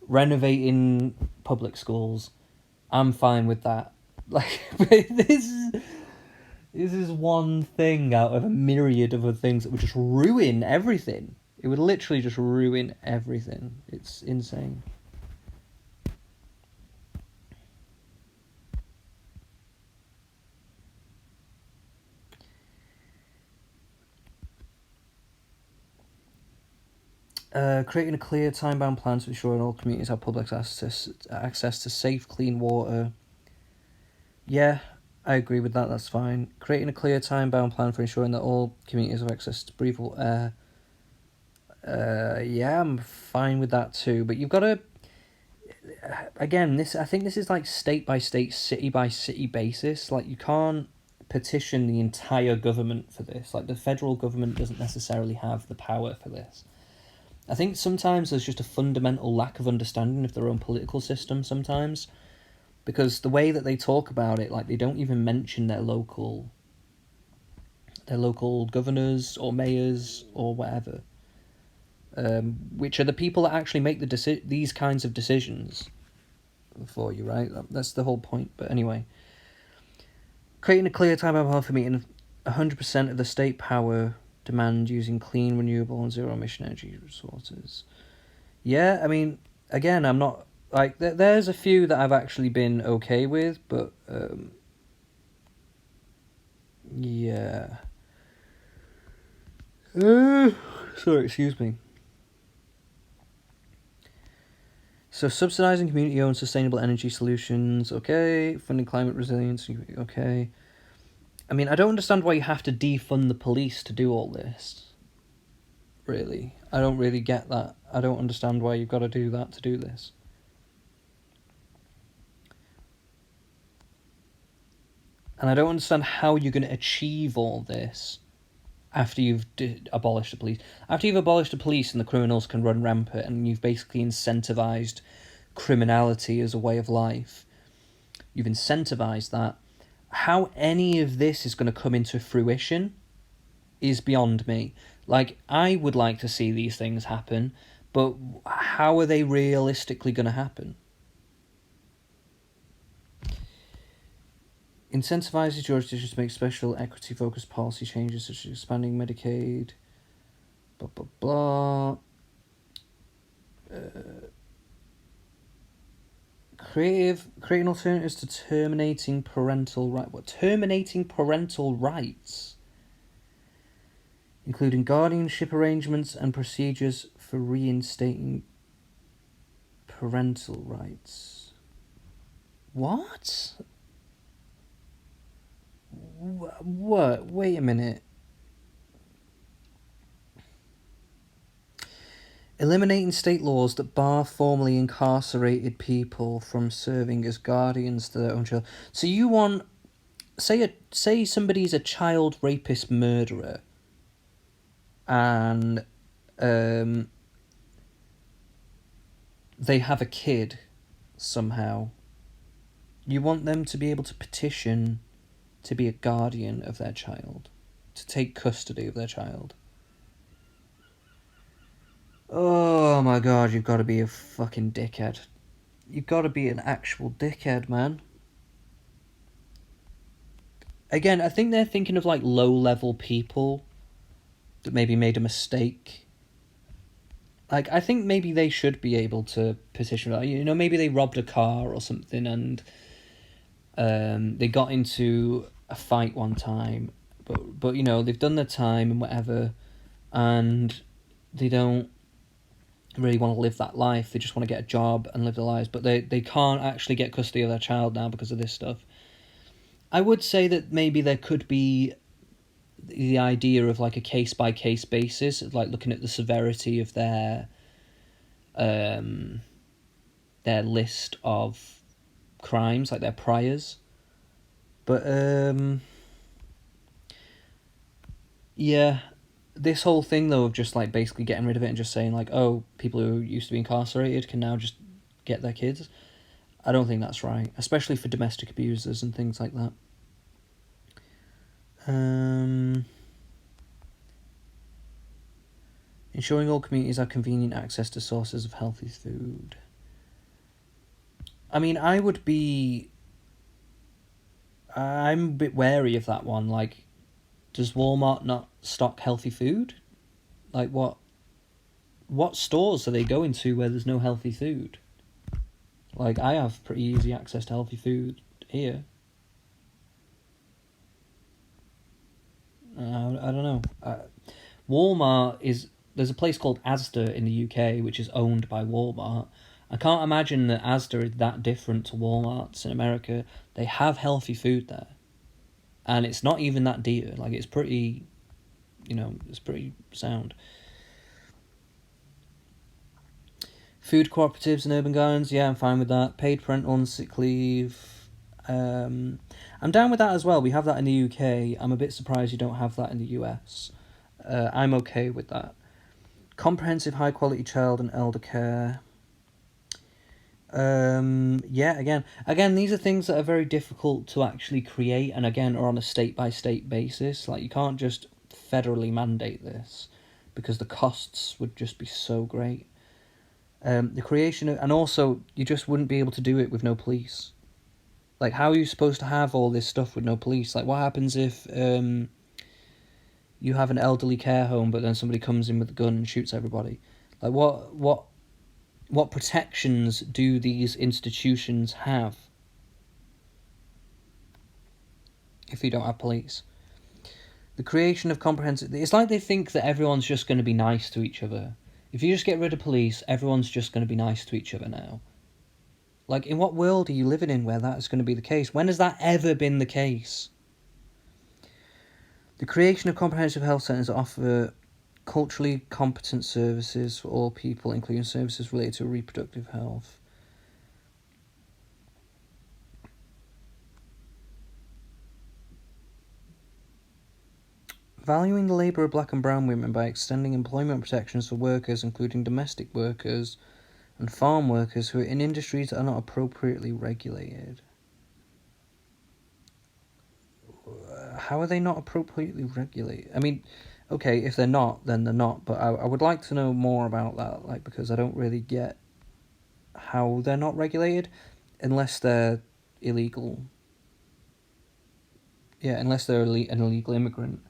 Renovating public schools, I'm fine with that. Like, this is one thing out of a myriad of other things that would just ruin everything. It would literally just ruin everything. It's insane. Creating a clear, time-bound plan to ensure all communities have public access to safe, clean water. Yeah, I agree with that, that's fine. Creating a clear, time-bound plan for ensuring that all communities have access to breathable air. Yeah, I'm fine with that too, but you've got to... Again, I think this is like state-by-state, city-by-city basis. Like, you can't petition the entire government for this. Like, the federal government doesn't necessarily have the power for this. I think sometimes there's just a fundamental lack of understanding of their own political system sometimes, because the way that they talk about it, like, they don't even mention their local governors or mayors or whatever, which are the people that actually make these kinds of decisions for you, right? That's the whole point. But anyway, creating a clear timeline plan for meeting 100% of the state power demand using clean, renewable, and zero-emission energy resources. Yeah, I mean, again, I'm not... Like, there's a few that I've actually been okay with, but... yeah. Sorry, excuse me. So, subsidising community-owned sustainable energy solutions, okay. Funding climate resilience, okay. I mean, I don't understand why you have to defund the police to do all this. Really. I don't really get that. I don't understand why you've got to do that to do this. And I don't understand how you're going to achieve all this after you've abolished the police. After you've abolished the police and the criminals can run rampant and you've basically incentivised criminality as a way of life, you've incentivised that. How any of this is going to come into fruition is beyond me. Like, I would like to see these things happen, but how are they realistically going to happen? Incentivizes jurisdictions to make special equity-focused policy changes such as expanding Medicaid, blah, blah, blah. Creating alternatives to terminating parental rights. What? Terminating parental rights? Including guardianship arrangements and procedures for reinstating parental rights. What? What? Wait a minute. Eliminating state laws that bar formerly incarcerated people from serving as guardians to their own children. So you want... Say somebody's a child rapist murderer and they have a kid somehow. You want them to be able to petition to be a guardian of their child, to take custody of their child. Oh my god, you've got to be a fucking dickhead. You've got to be an actual dickhead, man. Again, I think they're thinking of like low-level people that maybe made a mistake. Like, I think maybe they should be able to petition, you know, maybe they robbed a car or something and they got into a fight one time, but you know, they've done their time and whatever, and they don't really want to live that life. They just want to get a job and live their lives, but they can't actually get custody of their child now because of this stuff. I would say that maybe there could be the idea of like a case-by-case basis, like looking at the severity of their list of crimes, like their priors. But yeah, this whole thing though of just like basically getting rid of it and just saying like, oh, people who used to be incarcerated can now just get their kids, I don't think that's right, especially for domestic abusers and things like that. Ensuring all communities have convenient access to sources of healthy food. I mean, I'm a bit wary of that one. Like, does Walmart not stock healthy food? Like, what stores are they going to where there's no healthy food? Like, I have pretty easy access to healthy food here. I don't know. Walmart is there's a place called Asda in the UK, which is owned by Walmart. I can't imagine that Asda is that different to Walmart's in America. They have healthy food there. And it's not even that dear. Like, it's pretty, it's pretty sound. Food cooperatives and urban gardens, yeah, I'm fine with that. Paid parental and sick leave. I'm down with that as well. We have that in the UK. I'm a bit surprised you don't have that in the US. I'm okay with that. Comprehensive high quality child and elder care. Yeah, again, these are things that are very difficult to actually create, and again, are on a state-by-state basis. Like, you can't just federally mandate this, because the costs would just be so great. The creation of, and also, you just wouldn't be able to do it with no police. Like, how are you supposed to have all this stuff with no police? Like, what happens if, you have an elderly care home, but then somebody comes in with a gun and shoots everybody? Like, what protections do these institutions have if you don't have police? The creation of comprehensive... It's like they think that everyone's just going to be nice to each other. If you just get rid of police, everyone's just going to be nice to each other now. Like, in what world are you living in where that is going to be the case? When has that ever been the case? The creation of comprehensive health centres that offer culturally competent services for all people, including services related to reproductive health. Valuing the labour of black and brown women by extending employment protections for workers, including domestic workers and farm workers who are in industries that are not appropriately regulated. How are they not appropriately regulated? I mean, okay, if they're not, then they're not, but I would like to know more about that, like, because I don't really get how they're not regulated, unless they're illegal. Yeah, unless they're an illegal immigrant,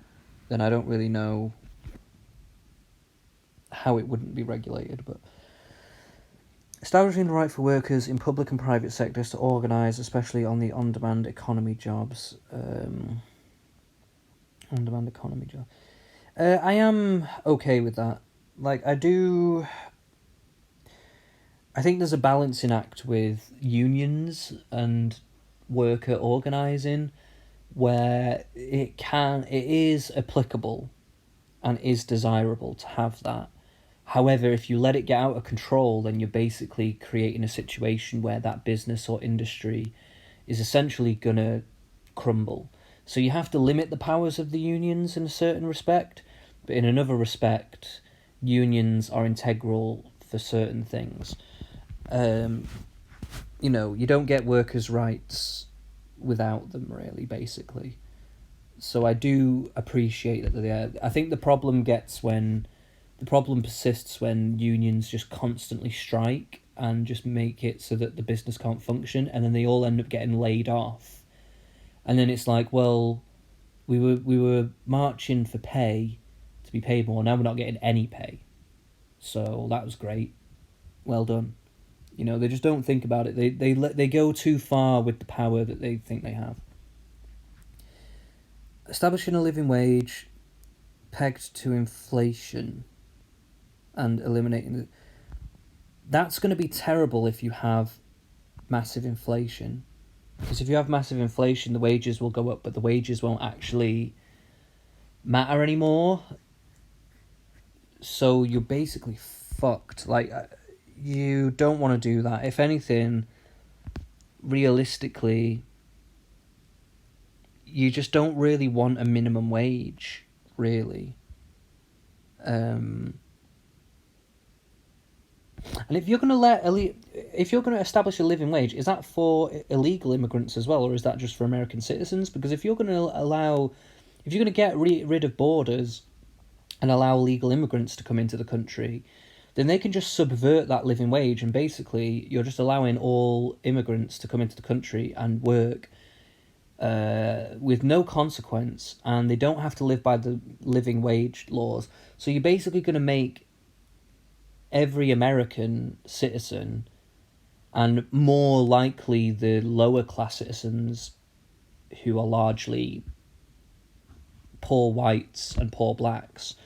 then I don't really know how it wouldn't be regulated. But establishing the right for workers in public and private sectors to organise, especially on the on-demand economy jobs. On-demand economy job. I am okay with that. Like, I think there's a balancing act with unions and worker organising where it is applicable and is desirable to have that. However, if you let it get out of control, then you're basically creating a situation where that business or industry is essentially going to crumble. So you have to limit the powers of the unions in a certain respect, but in another respect, unions are integral for certain things. You don't get workers' rights without them, really, basically. So I do appreciate that they're there. I think the problem persists when unions just constantly strike and just make it so that the business can't function, and then they all end up getting laid off. And then it's like, well, we were marching for pay, to be paid more, now we're not getting any pay. So that was great. Well done. They just don't think about it. They go too far with the power that they think they have. Establishing a living wage pegged to inflation and eliminating that's going to be terrible if you have massive inflation. Because if you have massive inflation, the wages will go up, but the wages won't actually matter anymore. So you're basically fucked. Like, you don't want to do that. If anything, realistically, you just don't really want a minimum wage, really. And if you're going to establish a living wage, is that for illegal immigrants as well, or is that just for American citizens? Because if you're going to get rid of borders and allow illegal immigrants to come into the country, then they can just subvert that living wage, and basically you're just allowing all immigrants to come into the country and work with no consequence, and they don't have to live by the living wage laws. So you're basically going to make every American citizen, and more likely the lower class citizens who are largely poor whites and poor blacks,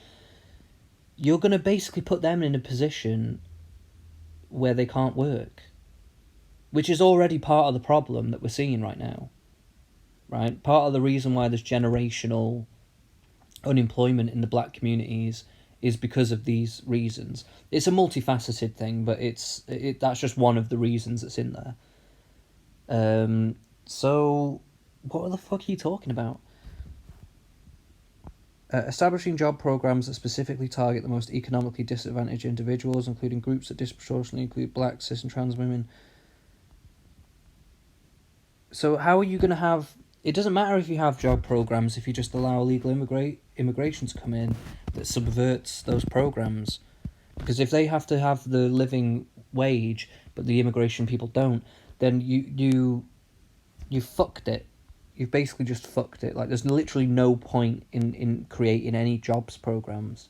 you're going to basically put them in a position where they can't work, which is already part of the problem that we're seeing right now, right? Part of the reason why there's generational unemployment in the black communities is because of these reasons. It's a multifaceted thing, but that's just one of the reasons that's in there. So what the fuck are you talking about? Establishing job programs that specifically target the most economically disadvantaged individuals, including groups that disproportionately include black, cis, and trans women. So how are you going to have... It doesn't matter if you have job programs if you just allow illegal immigration to come in that subverts those programs. Because if they have to have the living wage, but the immigration people don't, then you fucked it. You've basically just fucked it. Like, there's literally no point in creating any jobs programs.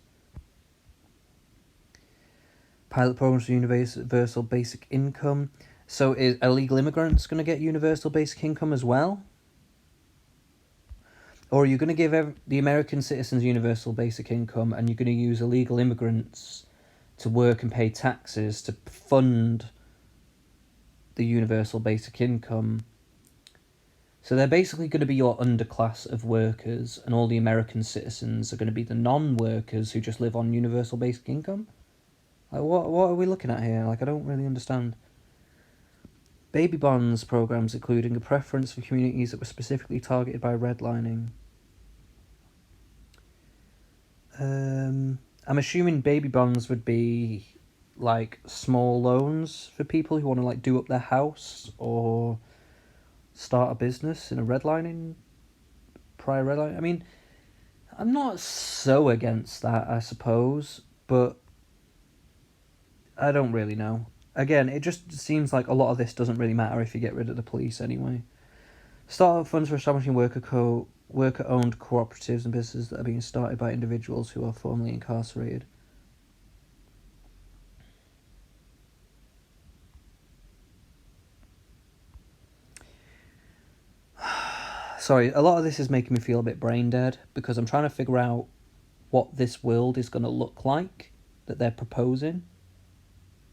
Pilot programs for universal basic income. So is illegal immigrants going to get universal basic income as well? Or are you going to give the American citizens universal basic income, and you're going to use illegal immigrants to work and pay taxes to fund the universal basic income? So they're basically going to be your underclass of workers, and all the American citizens are going to be the non-workers who just live on universal basic income? Like, what are we looking at here? Like, I don't really understand. Baby bonds programs, including a preference for communities that were specifically targeted by redlining. I'm assuming baby bonds would be like small loans for people who want to like do up their house or start a business in a prior redlining. I mean, I'm not so against that, I suppose, but I don't really know. Again, it just seems like a lot of this doesn't really matter if you get rid of the police anyway. Start-up funds for establishing worker-owned cooperatives and businesses that are being started by individuals who are formerly incarcerated. Sorry, a lot of this is making me feel a bit brain dead because I'm trying to figure out what this world is going to look like that they're proposing,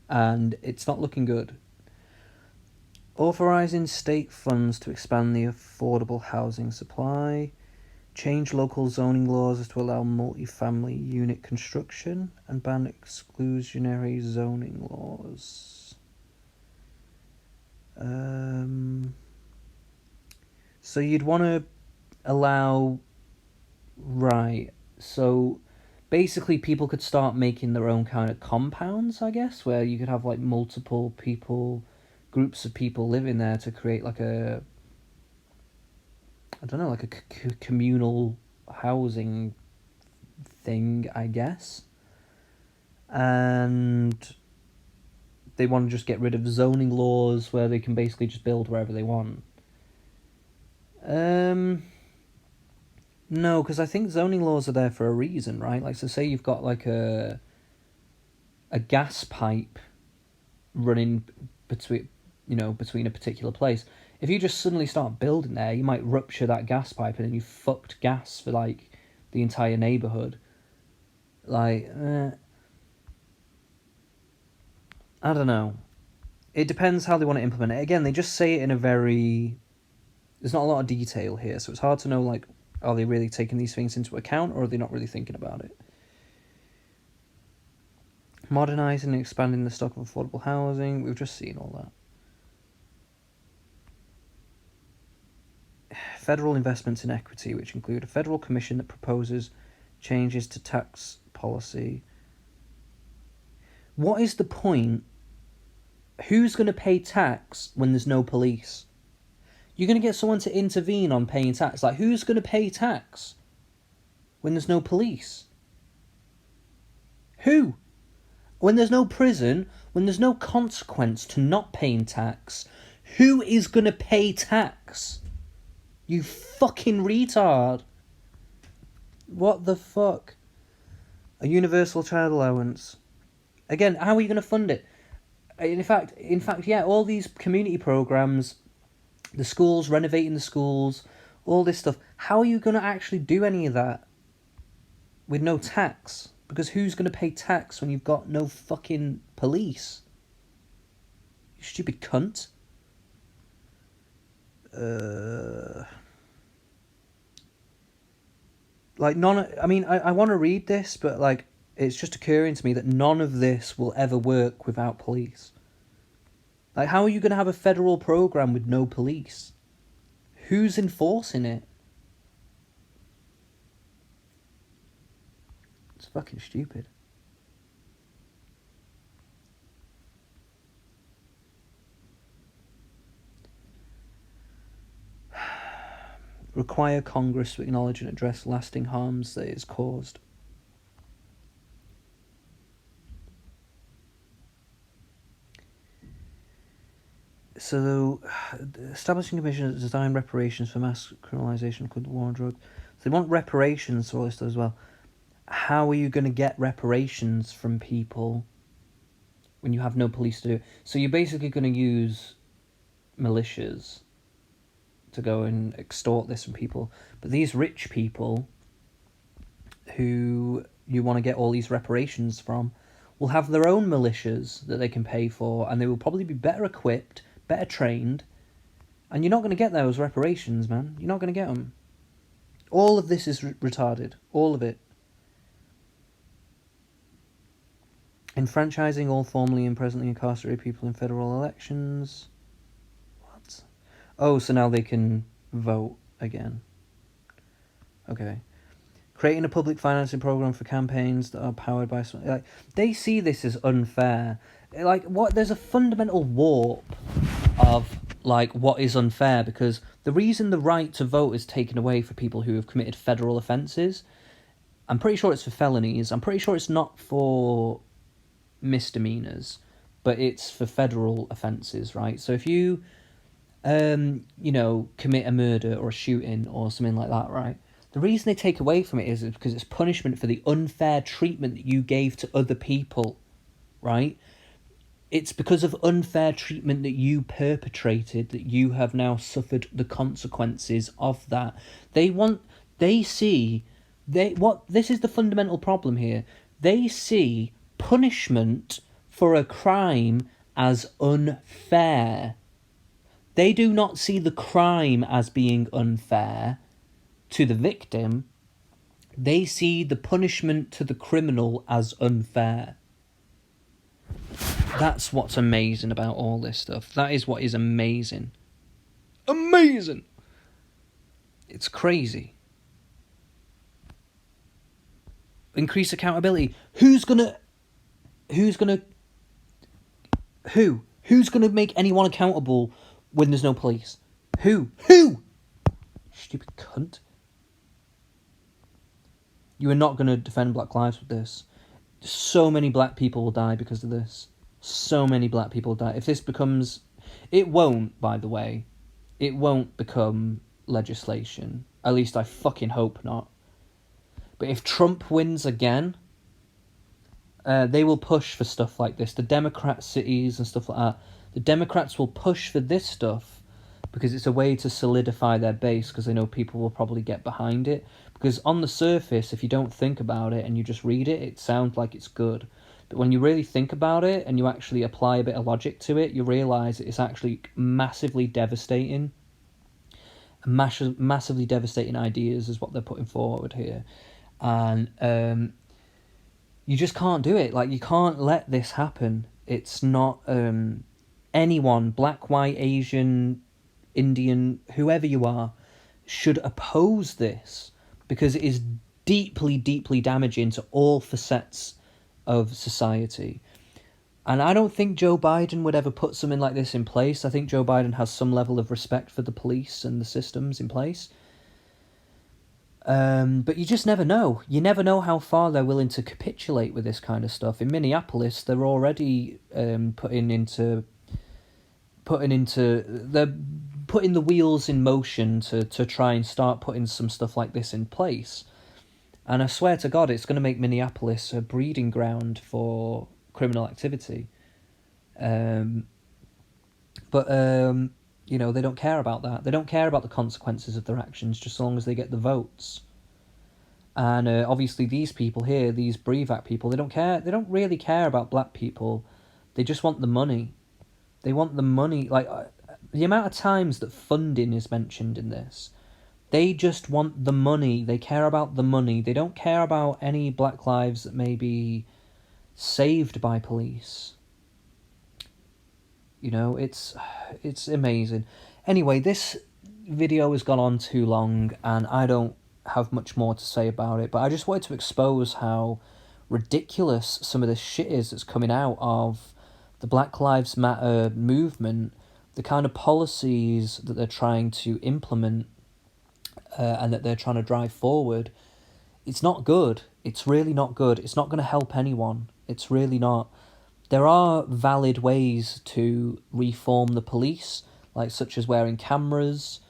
and it's not looking good. Authorising state funds to expand the affordable housing supply. Change local zoning laws to allow multi-family unit construction and ban exclusionary zoning laws. So you'd want to allow... Right, so basically people could start making their own kind of compounds, I guess, where you could have like multiple people, groups of people living there to create like a... I don't know, like a communal housing thing, I guess. And they want to just get rid of zoning laws where they can basically just build wherever they want. No, because I think zoning laws are there for a reason, right? Like, so say you've got like a gas pipe running between a particular place. If you just suddenly start building there, you might rupture that gas pipe and then you fucked gas for like the entire neighborhood. Like, I don't know. It depends how they want to implement it. Again, they just say it in a very... There's not a lot of detail here, so it's hard to know, like, are they really taking these things into account, or are they not really thinking about it? Modernising and expanding the stock of affordable housing. We've just seen all that. Federal investments in equity, which include a federal commission that proposes changes to tax policy. What is the point? Who's going to pay tax when there's no police? You're going to get someone to intervene on paying tax. Like, who's going to pay tax when there's no police? Who? When there's no prison, when there's no consequence to not paying tax, who is going to pay tax? You fucking retard. What the fuck? A universal child allowance. Again, how are you going to fund it? In fact, yeah, all these community programs, the schools, renovating the schools, all this stuff. How are you going to actually do any of that with no tax? Because who's going to pay tax when you've got no fucking police? You stupid cunt. Like, I want to read this, but, like, it's just occurring to me that none of this will ever work without police. Like, how are you going to have a federal program with no police? Who's enforcing it? It's fucking stupid. Require Congress to acknowledge and address lasting harms that it has caused. So, establishing a commission to design reparations for mass criminalisation include the war on drugs. So they want reparations for all this stuff as well. How are you going to get reparations from people when you have no police to do it? So you're basically going to use militias to go and extort this from people. But these rich people who you want to get all these reparations from will have their own militias that they can pay for, and they will probably be better equipped, better trained, and you're not going to get those reparations, man. You're not going to get them. All of this is retarded. All of it. Enfranchising all formerly and presently incarcerated people in federal elections. What? Oh, so now they can vote again. Okay. Creating a public financing program for campaigns that are powered by... Like, they see this as unfair. Like, what? There's a fundamental warp of, like, what is unfair, because the reason the right to vote is taken away for people who have committed federal offences, I'm pretty sure it's for felonies. I'm pretty sure it's not for misdemeanors, but it's for federal offences, right? So if you, commit a murder or a shooting or something like that, right? The reason they take away from it is because it's punishment for the unfair treatment that you gave to other people, right? It's because of unfair treatment that you perpetrated that you have now suffered the consequences of that. This is the fundamental problem here. They see punishment for a crime as unfair. They do not see the crime as being unfair to the victim. They see the punishment to the criminal as unfair. That's what's amazing about all this stuff. That is what is amazing. Amazing! It's crazy. Increase accountability. Who's gonna make anyone accountable when there's no police? Who? Stupid cunt. You are not going to defend black lives with this. So many black people will die because of this. So many black people die. If this becomes... It won't, by the way. It won't become legislation. At least I fucking hope not. But if Trump wins again, they will push for stuff like this. The Democrat cities and stuff like that. The Democrats will push for this stuff because it's a way to solidify their base, because they know people will probably get behind it. Because on the surface, if you don't think about it and you just read it, it sounds like it's good. But when you really think about it and you actually apply a bit of logic to it, you realise it's actually massively devastating. Massively devastating ideas is what they're putting forward here. And you just can't do it. Like, you can't let this happen. It's not... anyone, black, white, Asian, Indian, whoever you are, should oppose this, because it is deeply, deeply damaging to all facets of society. And I don't think Joe Biden would ever put something like this in place. I think Joe Biden has some level of respect for the police and the systems in place. But you just never know. You never know how far they're willing to capitulate with this kind of stuff. In Minneapolis, they're already putting the wheels in motion to try and start putting some stuff like this in place. And I swear to God, it's going to make Minneapolis a breeding ground for criminal activity. But they don't care about that. They don't care about the consequences of their actions, just as long as they get the votes. And obviously these people here, these Breathe Act people, they don't care. They don't really care about black people. They just want the money. They want the money. Like, the amount of times that funding is mentioned in this, they just want the money. They care about the money. They don't care about any black lives that may be saved by police. You know, it's amazing. Anyway, this video has gone on too long, and I don't have much more to say about it, but I just wanted to expose how ridiculous some of this shit is that's coming out of the Black Lives Matter movement, the kind of policies that they're trying to implement and that they're trying to drive forward. It's not good. It's really not good. It's not going to help anyone. It's really not. There are valid ways to reform the police, like such as wearing cameras,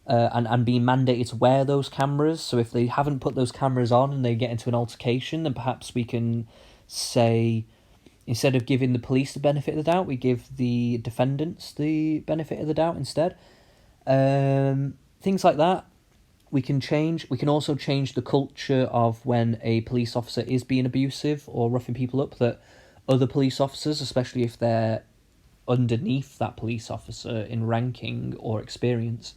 and being mandated to wear those cameras. So if they haven't put those cameras on and they get into an altercation, then perhaps we can say, instead of giving the police the benefit of the doubt, we give the defendants the benefit of the doubt instead. Things like that we can change. We can also change the culture of when a police officer is being abusive or roughing people up, that other police officers, especially if they're underneath that police officer in ranking or experience,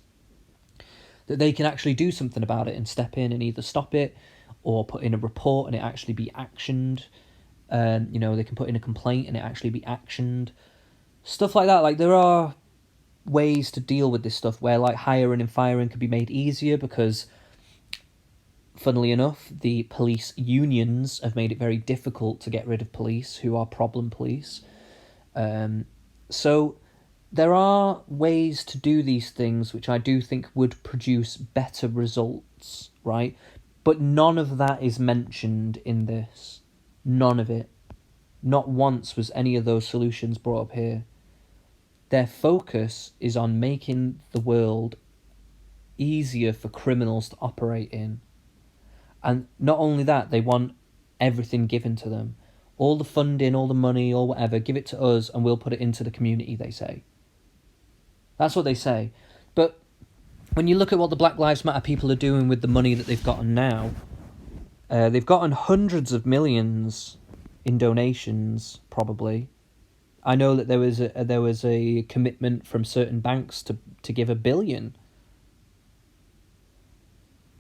that they can actually do something about it and step in and either stop it or put in a report and it actually be actioned. You know, they can put in a complaint and it actually be actioned. Stuff like that. Like, there are ways to deal with this stuff where, like, hiring and firing could be made easier because, funnily enough, the police unions have made it very difficult to get rid of police who are problem police. So there are ways to do these things which I do think would produce better results, right? But none of that is mentioned in this. None of it. Not once was any of those solutions brought up here. Their focus is on making the world easier for criminals to operate in. And not only that, they want everything given to them. All the funding, all the money, or whatever, give it to us and we'll put it into the community, they say. That's what they say. But when you look at what the Black Lives Matter people are doing with the money that they've gotten now, they've gotten hundreds of millions in donations, probably. I know that there was a commitment from certain banks to give $1 billion.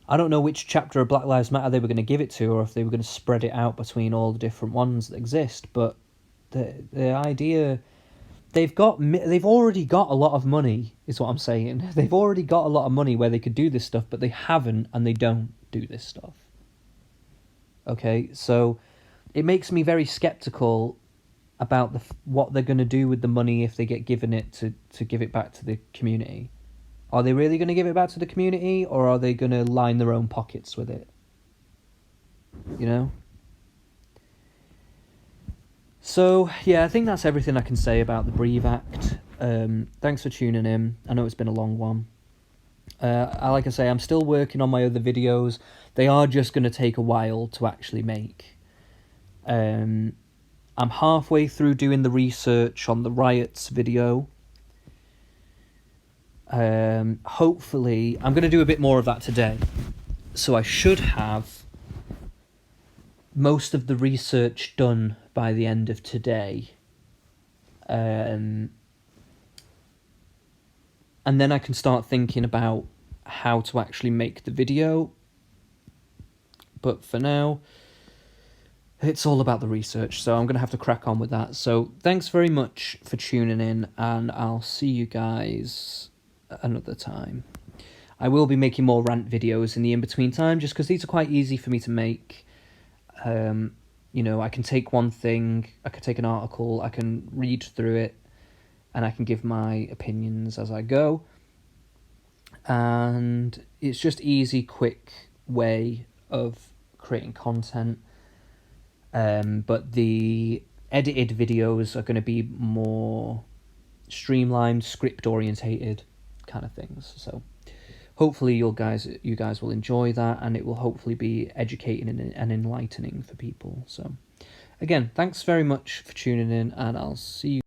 I don't know which chapter of Black Lives Matter they were going to give it to, or if they were going to spread it out between all the different ones that exist. But the idea, they've already got a lot of money, is what I'm saying. They've already got a lot of money where they could do this stuff, but they haven't, and they don't do this stuff. Okay, so it makes me very skeptical about what they're going to do with the money if they get given it to give it back to the community. Are they really going to give it back to the community, or are they going to line their own pockets with it? You know? So, yeah, I think that's everything I can say about the Breathe Act. Thanks for tuning in. I know it's been a long one. Like I say, I'm still working on my other videos. They are just going to take a while to actually make. I'm halfway through doing the research on the riots video. Hopefully, I'm going to do a bit more of that today. So I should have most of the research done by the end of today. And then I can start thinking about how to actually make the video. But for now, it's all about the research, so I'm going to have to crack on with that. So thanks very much for tuning in, and I'll see you guys another time. I will be making more rant videos in the in-between time, just because these are quite easy for me to make. You know, I can take one thing, I can take an article, I can read through it, and I can give my opinions as I go. And it's just easy, quick way of creating content. But the edited videos are going to be more streamlined, script-orientated kind of things. So hopefully you guys will enjoy that, and it will hopefully be educating and enlightening for people. So again, thanks very much for tuning in, and I'll see you